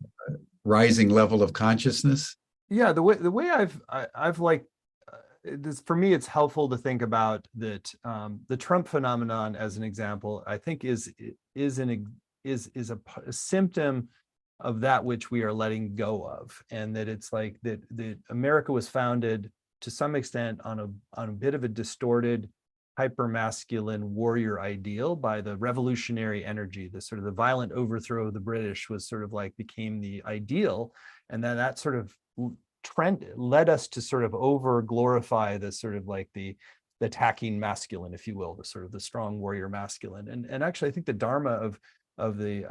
rising level of consciousness? Yeah, the way I've like this, for me, it's helpful to think about that the Trump phenomenon as an example. I think is a symptom of that which we are letting go of, and that it's like that America was founded to some extent on a bit of a distorted, hyper-masculine warrior ideal by the revolutionary energy. The sort of the violent overthrow of the British was sort of like became the ideal, and then that sort of trend led us to sort of over glorify the sort of like the attacking masculine, if you will, the sort of the strong warrior masculine. And actually, I think the dharma of the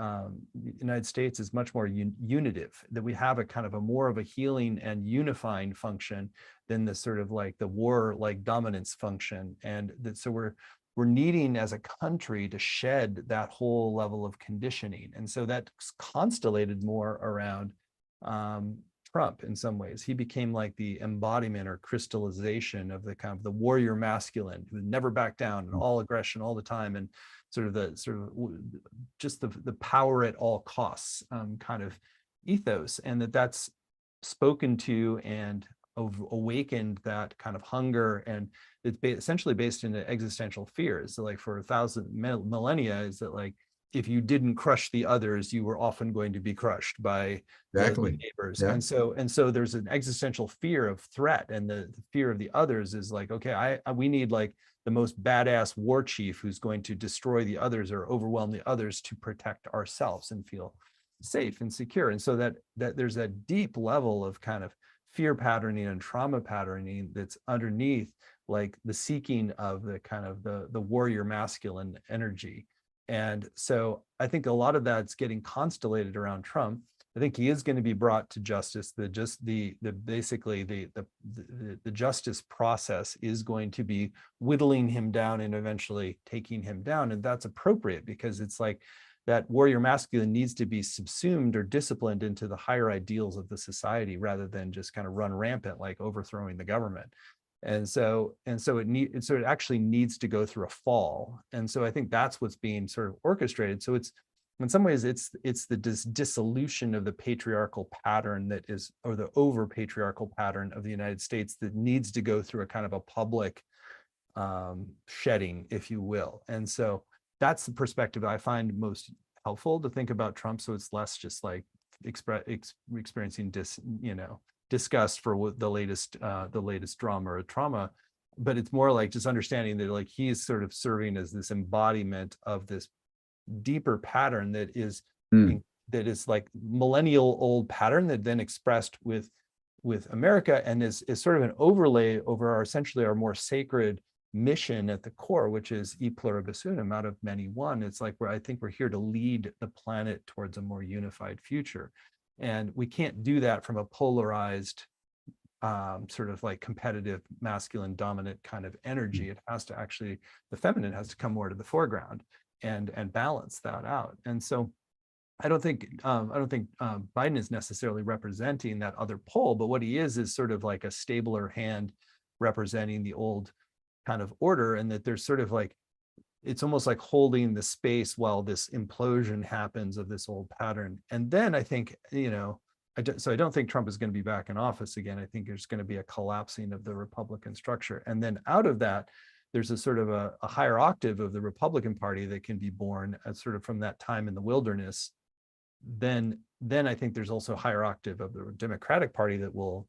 United States is much more unitive, that we have a kind of a more of a healing and unifying function than the sort of like the war like dominance function. And that so we're needing as a country to shed that whole level of conditioning. And so that's constellated more around Trump in some ways. He became like the embodiment or crystallization of the kind of the warrior masculine who would never back down and all aggression all the time, and just the power at all costs kind of ethos, and that's spoken to and awakened that kind of hunger, and it's essentially based in existential fears. So like for 1,000 millennia, is that like if you didn't crush the others, you were often going to be crushed by the neighbors. Yeah. And so there's an existential fear of threat, and the fear of the others is like, okay, we need like the most badass war chief who's going to destroy the others or overwhelm the others to protect ourselves and feel safe and secure. And so that there's a deep level of kind of fear patterning and trauma patterning that's underneath like the seeking of the kind of the warrior masculine energy. And so I think a lot of that's getting constellated around Trump. I think he is going to be brought to justice. The justice process is going to be whittling him down and eventually taking him down. And that's appropriate, because it's like that warrior masculine needs to be subsumed or disciplined into the higher ideals of the society, rather than just kind of run rampant, like overthrowing the government. And so it actually needs to go through a fall. And so I think that's what's being sort of orchestrated. So it's, in some ways, it's the dissolution of the patriarchal pattern that is, or the over patriarchal pattern of the United States, that needs to go through a kind of a public shedding, if you will. And so that's the perspective I find most helpful to think about Trump. So it's less just like experiencing disgust for the latest drama or trauma, but it's more like just understanding that like he is sort of serving as this embodiment of this deeper pattern that is like millennial old pattern that then expressed with America, and is sort of an overlay over essentially our more sacred mission at the core, which is e pluribus unum, out of many one. It's like I think we're here to lead the planet towards a more unified future. And we can't do that from a polarized, sort of like competitive, masculine, dominant kind of energy. It has to actually, the feminine has to come more to the foreground and balance that out. And so I don't think Biden is necessarily representing that other pole, but what he is sort of like a stabler hand representing the old kind of order, and that there's sort of like, it's almost like holding the space while this implosion happens of this old pattern. And then I think, so I don't think Trump is going to be back in office again. I think there's going to be a collapsing of the Republican structure. And then out of that, there's a sort of a higher octave of the Republican Party that can be born as sort of from that time in the wilderness. Then I think there's also a higher octave of the Democratic Party that will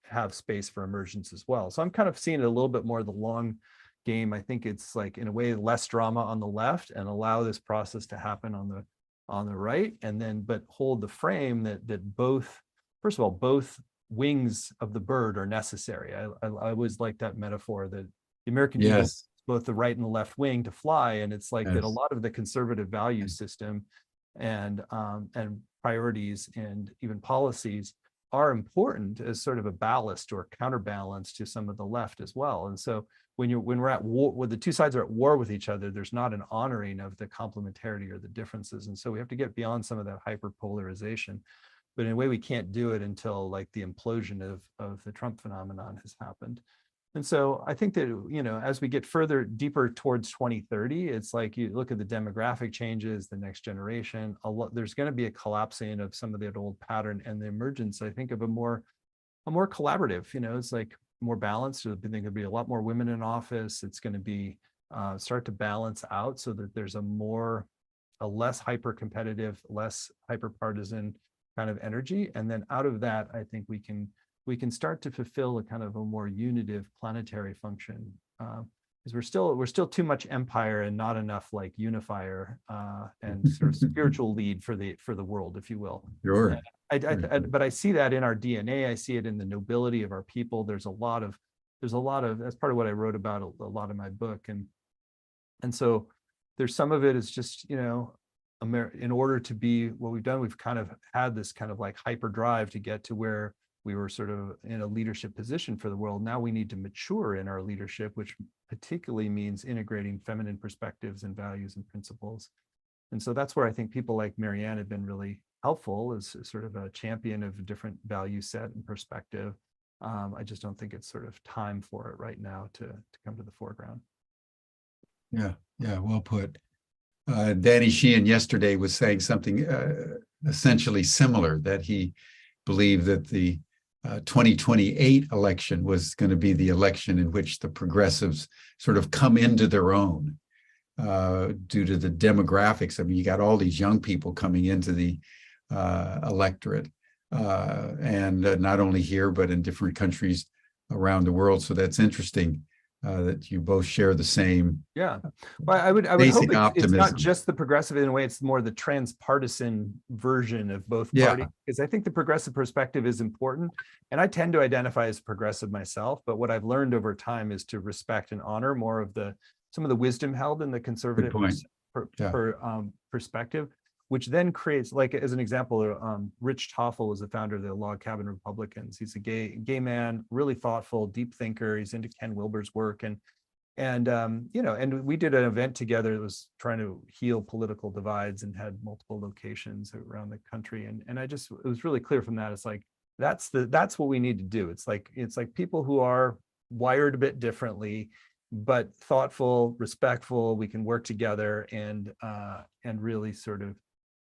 have space for emergence as well. So I'm kind of seeing it a little bit more the long game. I think it's like, in a way, less drama on the left and allow this process to happen on the right, and then but hold the frame that both, first of all, both wings of the bird are necessary. I always like that metaphor that the American people, Yes. both the right and the left wing to fly, and it's like that a Yes. lot of the conservative value system and priorities and even policies are important as sort of a ballast or counterbalance to some of the left as well. And so when we're at war, when the two sides are at war with each other, there's not an honoring of the complementarity or the differences. And so we have to get beyond some of that hyperpolarization. But in a way, we can't do it until like the implosion of the Trump phenomenon has happened. And so I think that, you know, as we get further deeper towards 2030, it's like you look at the demographic changes, the next generation, there's going to be a collapsing of some of that old pattern and the emergence, I think, of a more collaborative, you know, it's like more balanced. I think there'll be a lot more women in office. It's going to be start to balance out so that there's a less hyper competitive, less hyper partisan kind of energy. And then out of that, I think we can start to fulfill a kind of a more unitive planetary function, because we're still too much empire and not enough like unifier and sort of spiritual lead for the world, if you will. Sure. But I see that in our DNA. I see it in the nobility of our people. There's a lot of that's part of what I wrote about a lot in my book, and so there's some of it is just, you know, in order to be what we've done, we've kind of had this kind of like hyper drive to get to where we were sort of in a leadership position for the world. Now we need to mature in our leadership, which particularly means integrating feminine perspectives and values and principles. And so that's where I think people like Marianne have been really helpful, as sort of a champion of a different value set and perspective. I just don't think it's sort of time for it right now to come to the foreground. Yeah, well put. Danny Sheehan yesterday was saying something essentially similar, that he believed that the 2028 election was going to be the election in which the progressives sort of come into their own due to the demographics. I mean, you got all these young people coming into the electorate, and not only here, but in different countries around the world. So that's interesting that you both share the same. Yeah, well, I would hope it's not just the progressive. In a way, it's more the transpartisan version of both parties, because I think the progressive perspective is important, and I tend to identify as progressive myself. But what I've learned over time is to respect and honor more of some of the wisdom held in the conservative perspective, which then creates, like as an example, Rich Toffel is the founder of the Log Cabin Republicans. He's a gay man, really thoughtful, deep thinker. He's into Ken Wilber's work, and you know, and we did an event together that was trying to heal political divides and had multiple locations around the country. And it was really clear from that. It's like that's what we need to do. It's like people who are wired a bit differently, but thoughtful, respectful. We can work together and really sort of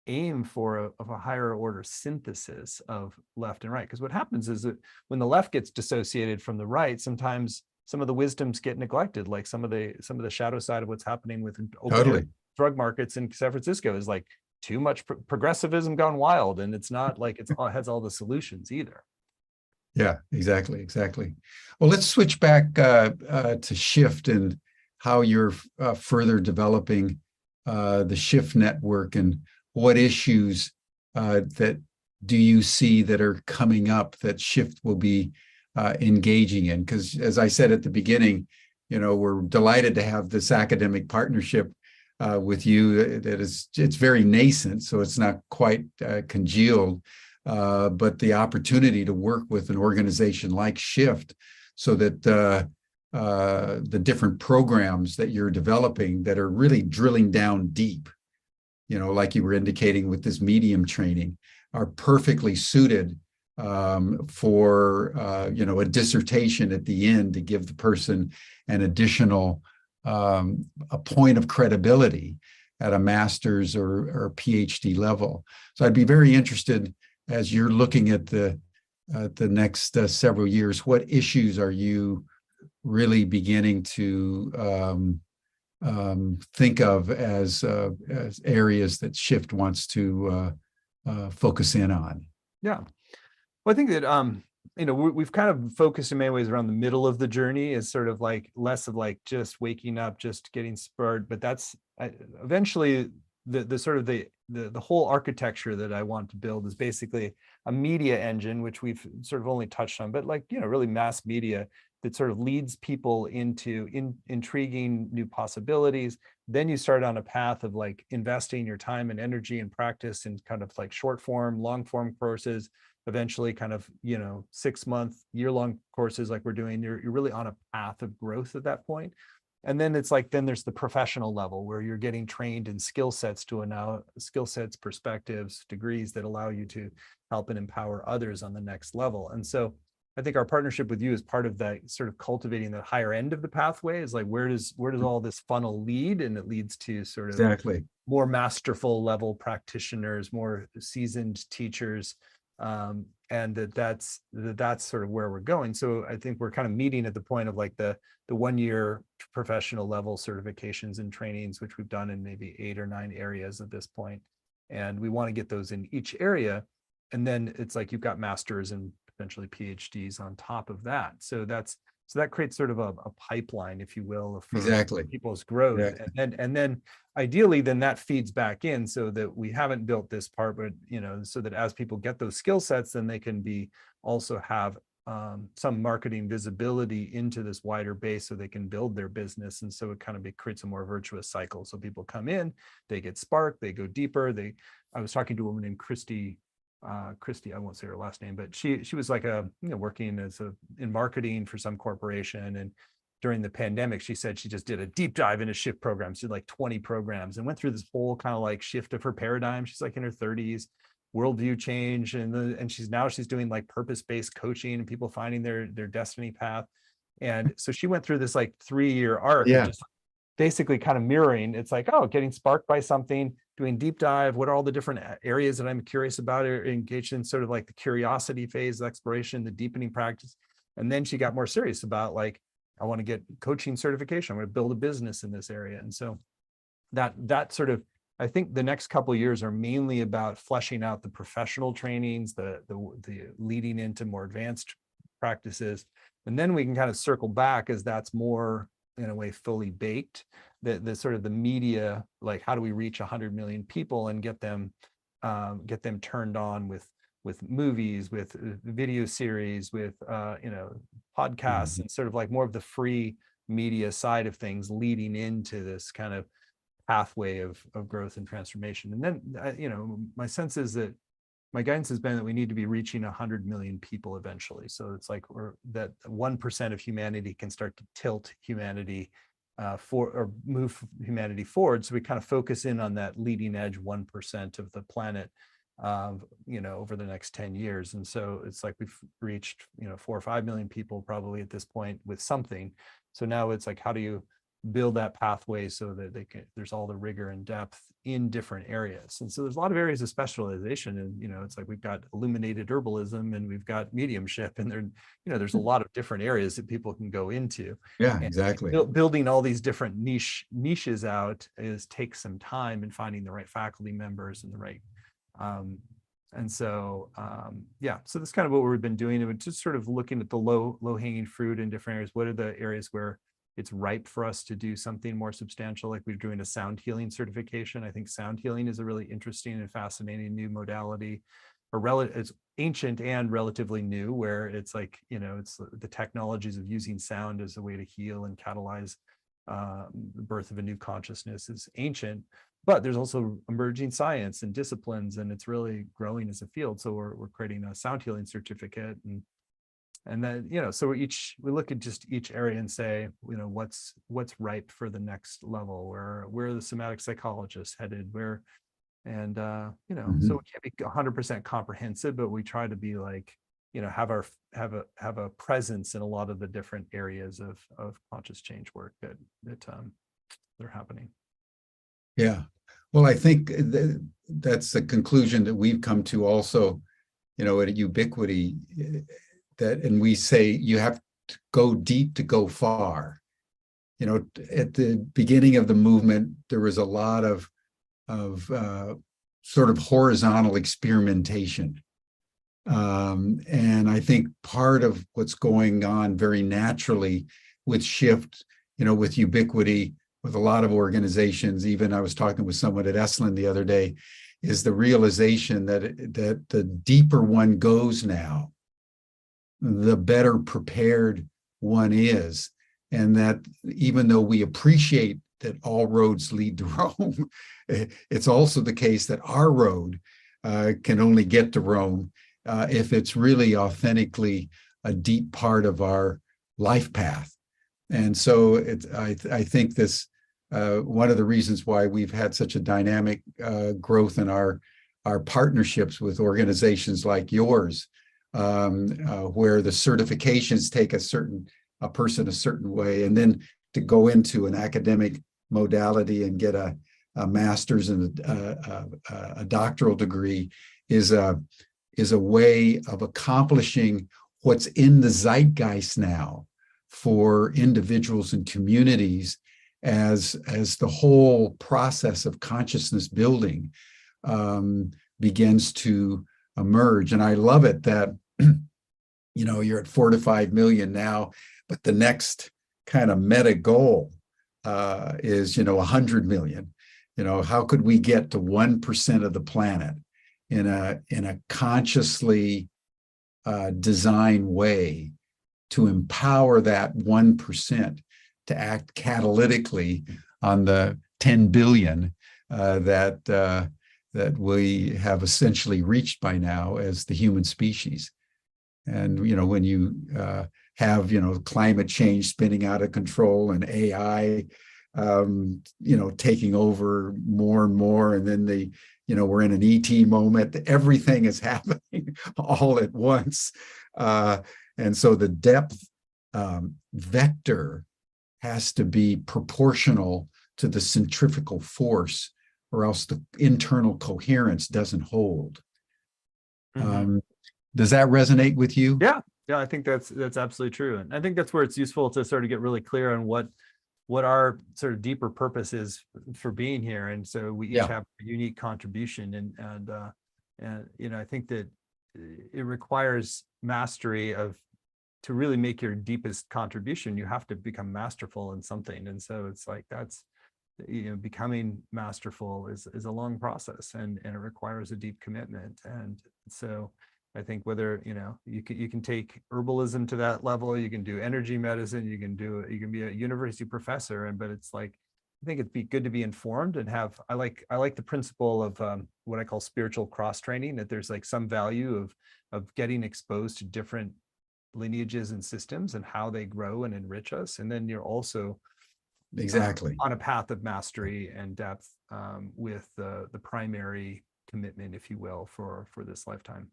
aim for a higher order synthesis of left and right. Because what happens is that when the left gets dissociated from the right, sometimes some of the wisdoms get neglected, like some of the shadow side of what's happening with drug markets in San Francisco is like too much progressivism gone wild, and it's not like it has all the solutions either. Yeah, exactly. Well, let's switch back to Shift and how you're further developing the Shift network, and what issues that do you see that are coming up that Shift will be engaging in? Because as I said at the beginning, you know, we're delighted to have this academic partnership with you. It's very nascent, so it's not quite congealed, but the opportunity to work with an organization like Shift, so that the different programs that you're developing that are really drilling down deep, you know, like you were indicating with this medium training, are perfectly suited for you know, a dissertation at the end to give the person an additional a point of credibility at a master's or PhD level. So I'd be very interested as you're looking at the next several years, what issues are you really beginning to think of as areas that Shift wants to focus in on? Yeah. Well, I think that we've kind of focused in many ways around the middle of the journey, is sort of like less of like just waking up, just getting spurred, but that's eventually the sort of the whole architecture that I want to build is basically a media engine, which we've sort of only touched on, but like, really mass media that sort of leads people into intriguing new possibilities. Then you start on a path of like investing your time and energy and practice in kind of like short form, long form courses, eventually kind of 6-month, year-long courses like we're doing. You're really on a path of growth at that point. And then it's like, then there's the professional level where you're getting trained in skill sets, perspectives, degrees that allow you to help and empower others on the next level. And so I think our partnership with you is part of that, sort of cultivating the higher end of the pathway. Is like, where does all this funnel lead? And it leads to sort of Exactly. more masterful level practitioners, more seasoned teachers. And that's sort of where we're going. So I think we're kind of meeting at the point of like the 1-year professional level certifications and trainings, which we've done in maybe 8 or 9 areas at this point. And we want to get those in each area. And then it's like you've got masters and potentially PhDs on top of that. So that creates sort of a pipeline, if you will, for Exactly. people's growth. Exactly. And then ideally, then that feeds back in, so that we haven't built this part, but so that as people get those skill sets, then they can also have some marketing visibility into this wider base, so they can build their business. And so it kind of creates a more virtuous cycle. So people come in, they get sparked, they go deeper. I was talking to a woman named Christy, I won't say her last name, but she was like working in marketing for some corporation. And during the pandemic, she said she just did a deep dive into Shift programs, did like 20 programs, and went through this whole kind of like shift of her paradigm. She's like in her 30s, worldview change, and she's doing like purpose-based coaching and people finding their destiny path. And so she went through this like 3-year arc of just basically kind of mirroring. It's like, getting sparked by something, doing deep dive. What are all the different areas that I'm curious about, or engaged in, sort of like the curiosity phase, exploration, the deepening practice. And then she got more serious about like, I want to get coaching certification. I'm going to build a business in this area. And so that sort of, I think the next couple of years are mainly about fleshing out the professional trainings, the leading into more advanced practices. And then we can kind of circle back as that's more, in a way, fully baked, the sort of the media, like how do we reach 100 million people and get them turned on with movies, with video series, with podcasts, and sort of like more of the free media side of things, leading into this kind of pathway of growth and transformation. And then my sense is that my guidance has been that we need to be reaching 100 million people eventually. So it's like that 1% of humanity can start to tilt humanity or move humanity forward. So we kind of focus in on that leading edge 1% of the planet, over the next 10 years. And so it's like we've reached 4 or 5 million people probably at this point with something. So now it's like, how do you build that pathway so that there's all the rigor and depth in different areas. And so there's a lot of areas of specialization, and it's like we've got illuminated herbalism and we've got mediumship, and there's a lot of different areas that people can go into. Yeah, exactly. Building all these different niches out takes some time, and finding the right faculty members and the right so that's kind of what we've been doing. And just sort of looking at the low hanging fruit in different areas. What are the areas where it's ripe for us to do something more substantial, like we're doing a sound healing certification. I think sound healing is a really interesting and fascinating new modality, it's ancient and relatively new, where it's like, it's the technologies of using sound as a way to heal and catalyze the birth of a new consciousness is ancient, but there's also emerging science and disciplines, and it's really growing as a field. So we're creating a sound healing certificate, and then so we look at just each area and say, what's ripe for the next level, where are the somatic psychologists headed, so we can't be 100% comprehensive, but we try to be like, have a presence in a lot of the different areas of conscious change work that they're happening. Yeah, well, I think that's the conclusion that we've come to also at Ubiquity, and we say you have to go deep to go far. At the beginning of the movement, there was a lot of sort of horizontal experimentation. And I think part of what's going on very naturally with Shift, with Ubiquity, with a lot of organizations, even I was talking with someone at Esalen the other day, is the realization that the deeper one goes now, the better prepared one is. And that even though we appreciate that all roads lead to Rome, it's also the case that our road can only get to Rome if it's really authentically a deep part of our life path. And so I think this, one of the reasons why we've had such a dynamic growth in our partnerships with organizations like yours, where the certifications take a person a certain way, and then to go into an academic modality and get a master's and a doctoral degree is a way of accomplishing what's in the zeitgeist now for individuals and communities as the whole process of consciousness building begins to emerge. And I love it that you're at 4 to 5 million now, but the next kind of meta goal is 100 million. How could we get to 1% of the planet in a consciously designed way to empower that 1% to act catalytically on the 10 billion that we have essentially reached by now as the human species. And when you have climate change spinning out of control and AI taking over more and more, and then we're in an ET moment, everything is happening all at once. And so the depth vector has to be proportional to the centrifugal force, or else the internal coherence doesn't hold. Mm-hmm. Does that resonate with you? Yeah, I think that's absolutely true. And I think that's where it's useful to sort of get really clear on what our sort of deeper purpose is for being here. And so we each have a unique contribution, and I think that it requires mastery to really make your deepest contribution. You have to become masterful in something. And so it's like that's becoming masterful is a long process, and it requires a deep commitment. And so I think whether you can take herbalism to that level, you can do energy medicine, you can be a university professor, but it's like I think it'd be good to be informed and have. I like the principle of what I call spiritual cross training. That there's like some value of getting exposed to different lineages and systems and how they grow and enrich us, and then you're also exactly on a path of mastery and depth with the primary commitment, if you will, for this lifetime.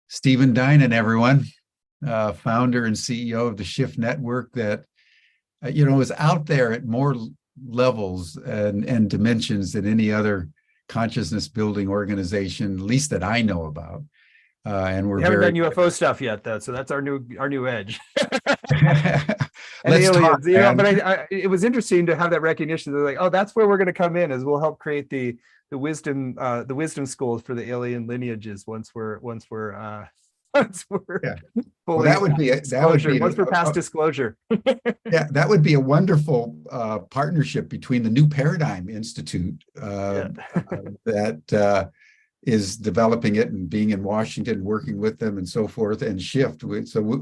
Stephen Dinan, everyone, founder and CEO of the Shift Network, that is out there at more levels and dimensions than any other consciousness building organization, at least that I know about. And we haven't done UFO stuff yet, though, so that's our new edge. Let's aliens, talk, but it was interesting to have that recognition. They're like, oh, that's where we're going to come in, is we'll help create the wisdom schools for the alien lineages once we're well, that would be once we're past disclosure. Yeah, that would be a wonderful partnership between the New Paradigm Institute that is developing it and being in Washington, working with them and so forth, and Shift. So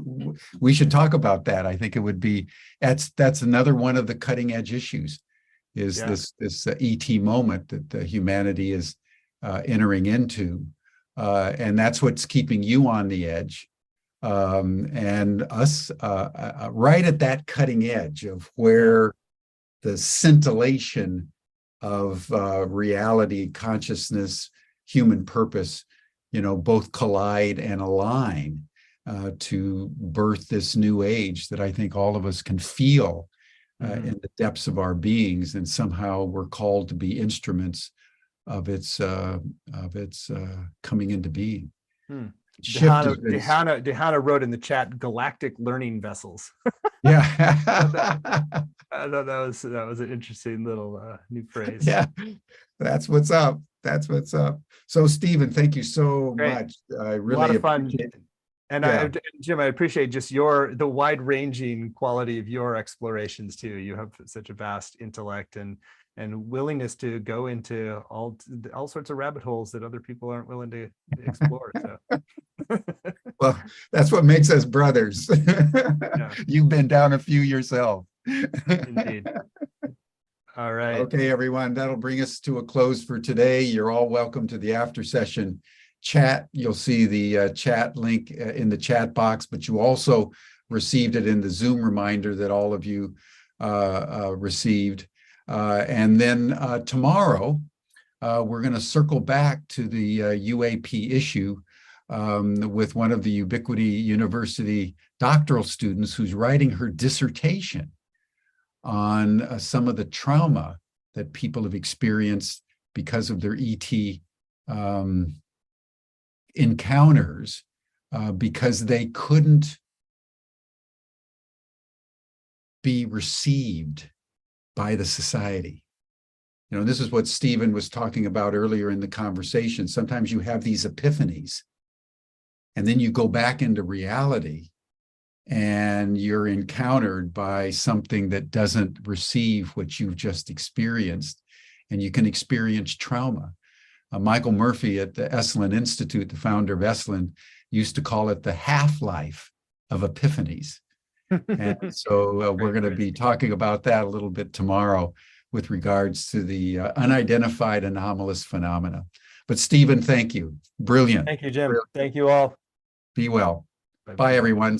we should talk about that. I think it would be, that's another one of the cutting edge issues, is this ET moment that humanity is entering into. And that's what's keeping you on the edge, and us right at that cutting edge of where the scintillation of reality, consciousness, human purpose, both collide and align to birth this new age that I think all of us can feel in the depths of our beings, and somehow we're called to be instruments its coming into being. Hmm. Shift has been- Dehana wrote in the chat, galactic learning vessels. Yeah. I thought that was an interesting little new phrase. Yeah, that's what's up. That's what's up. So, Stephen, thank you so Great. much. I A really lot of fun. appreciate it. And Yeah. Jim, I appreciate just the wide-ranging quality of your explorations too. You have such a vast intellect and willingness to go into all sorts of rabbit holes that other people aren't willing to explore. So. Well, that's what makes us brothers. Yeah. You've been down a few yourself. Indeed. All right. Okay, everyone, that'll bring us to a close for today. You're all welcome to the after session chat. You'll see the chat link in the chat box, but you also received it in the Zoom reminder that all of you received. And then tomorrow, we're going to circle back to the UAP issue with one of the Ubiquity University doctoral students who's writing her dissertation on some of the trauma that people have experienced because of their ET encounters, because they couldn't be received by the society. You know, this is what Stephen was talking about earlier in the conversation. Sometimes you have these epiphanies, and then you go back into reality, and you're encountered by something that doesn't receive what you've just experienced, and you can experience trauma. Michael Murphy at the Esalen Institute, the founder of Esalen, used to call it the half-life of epiphanies. And so we're going to be talking about that a little bit tomorrow with regards to the unidentified anomalous phenomena. But Stephen, thank you. Brilliant. Thank you, Jim. Brilliant. Thank you all. Be well. Bye, everyone.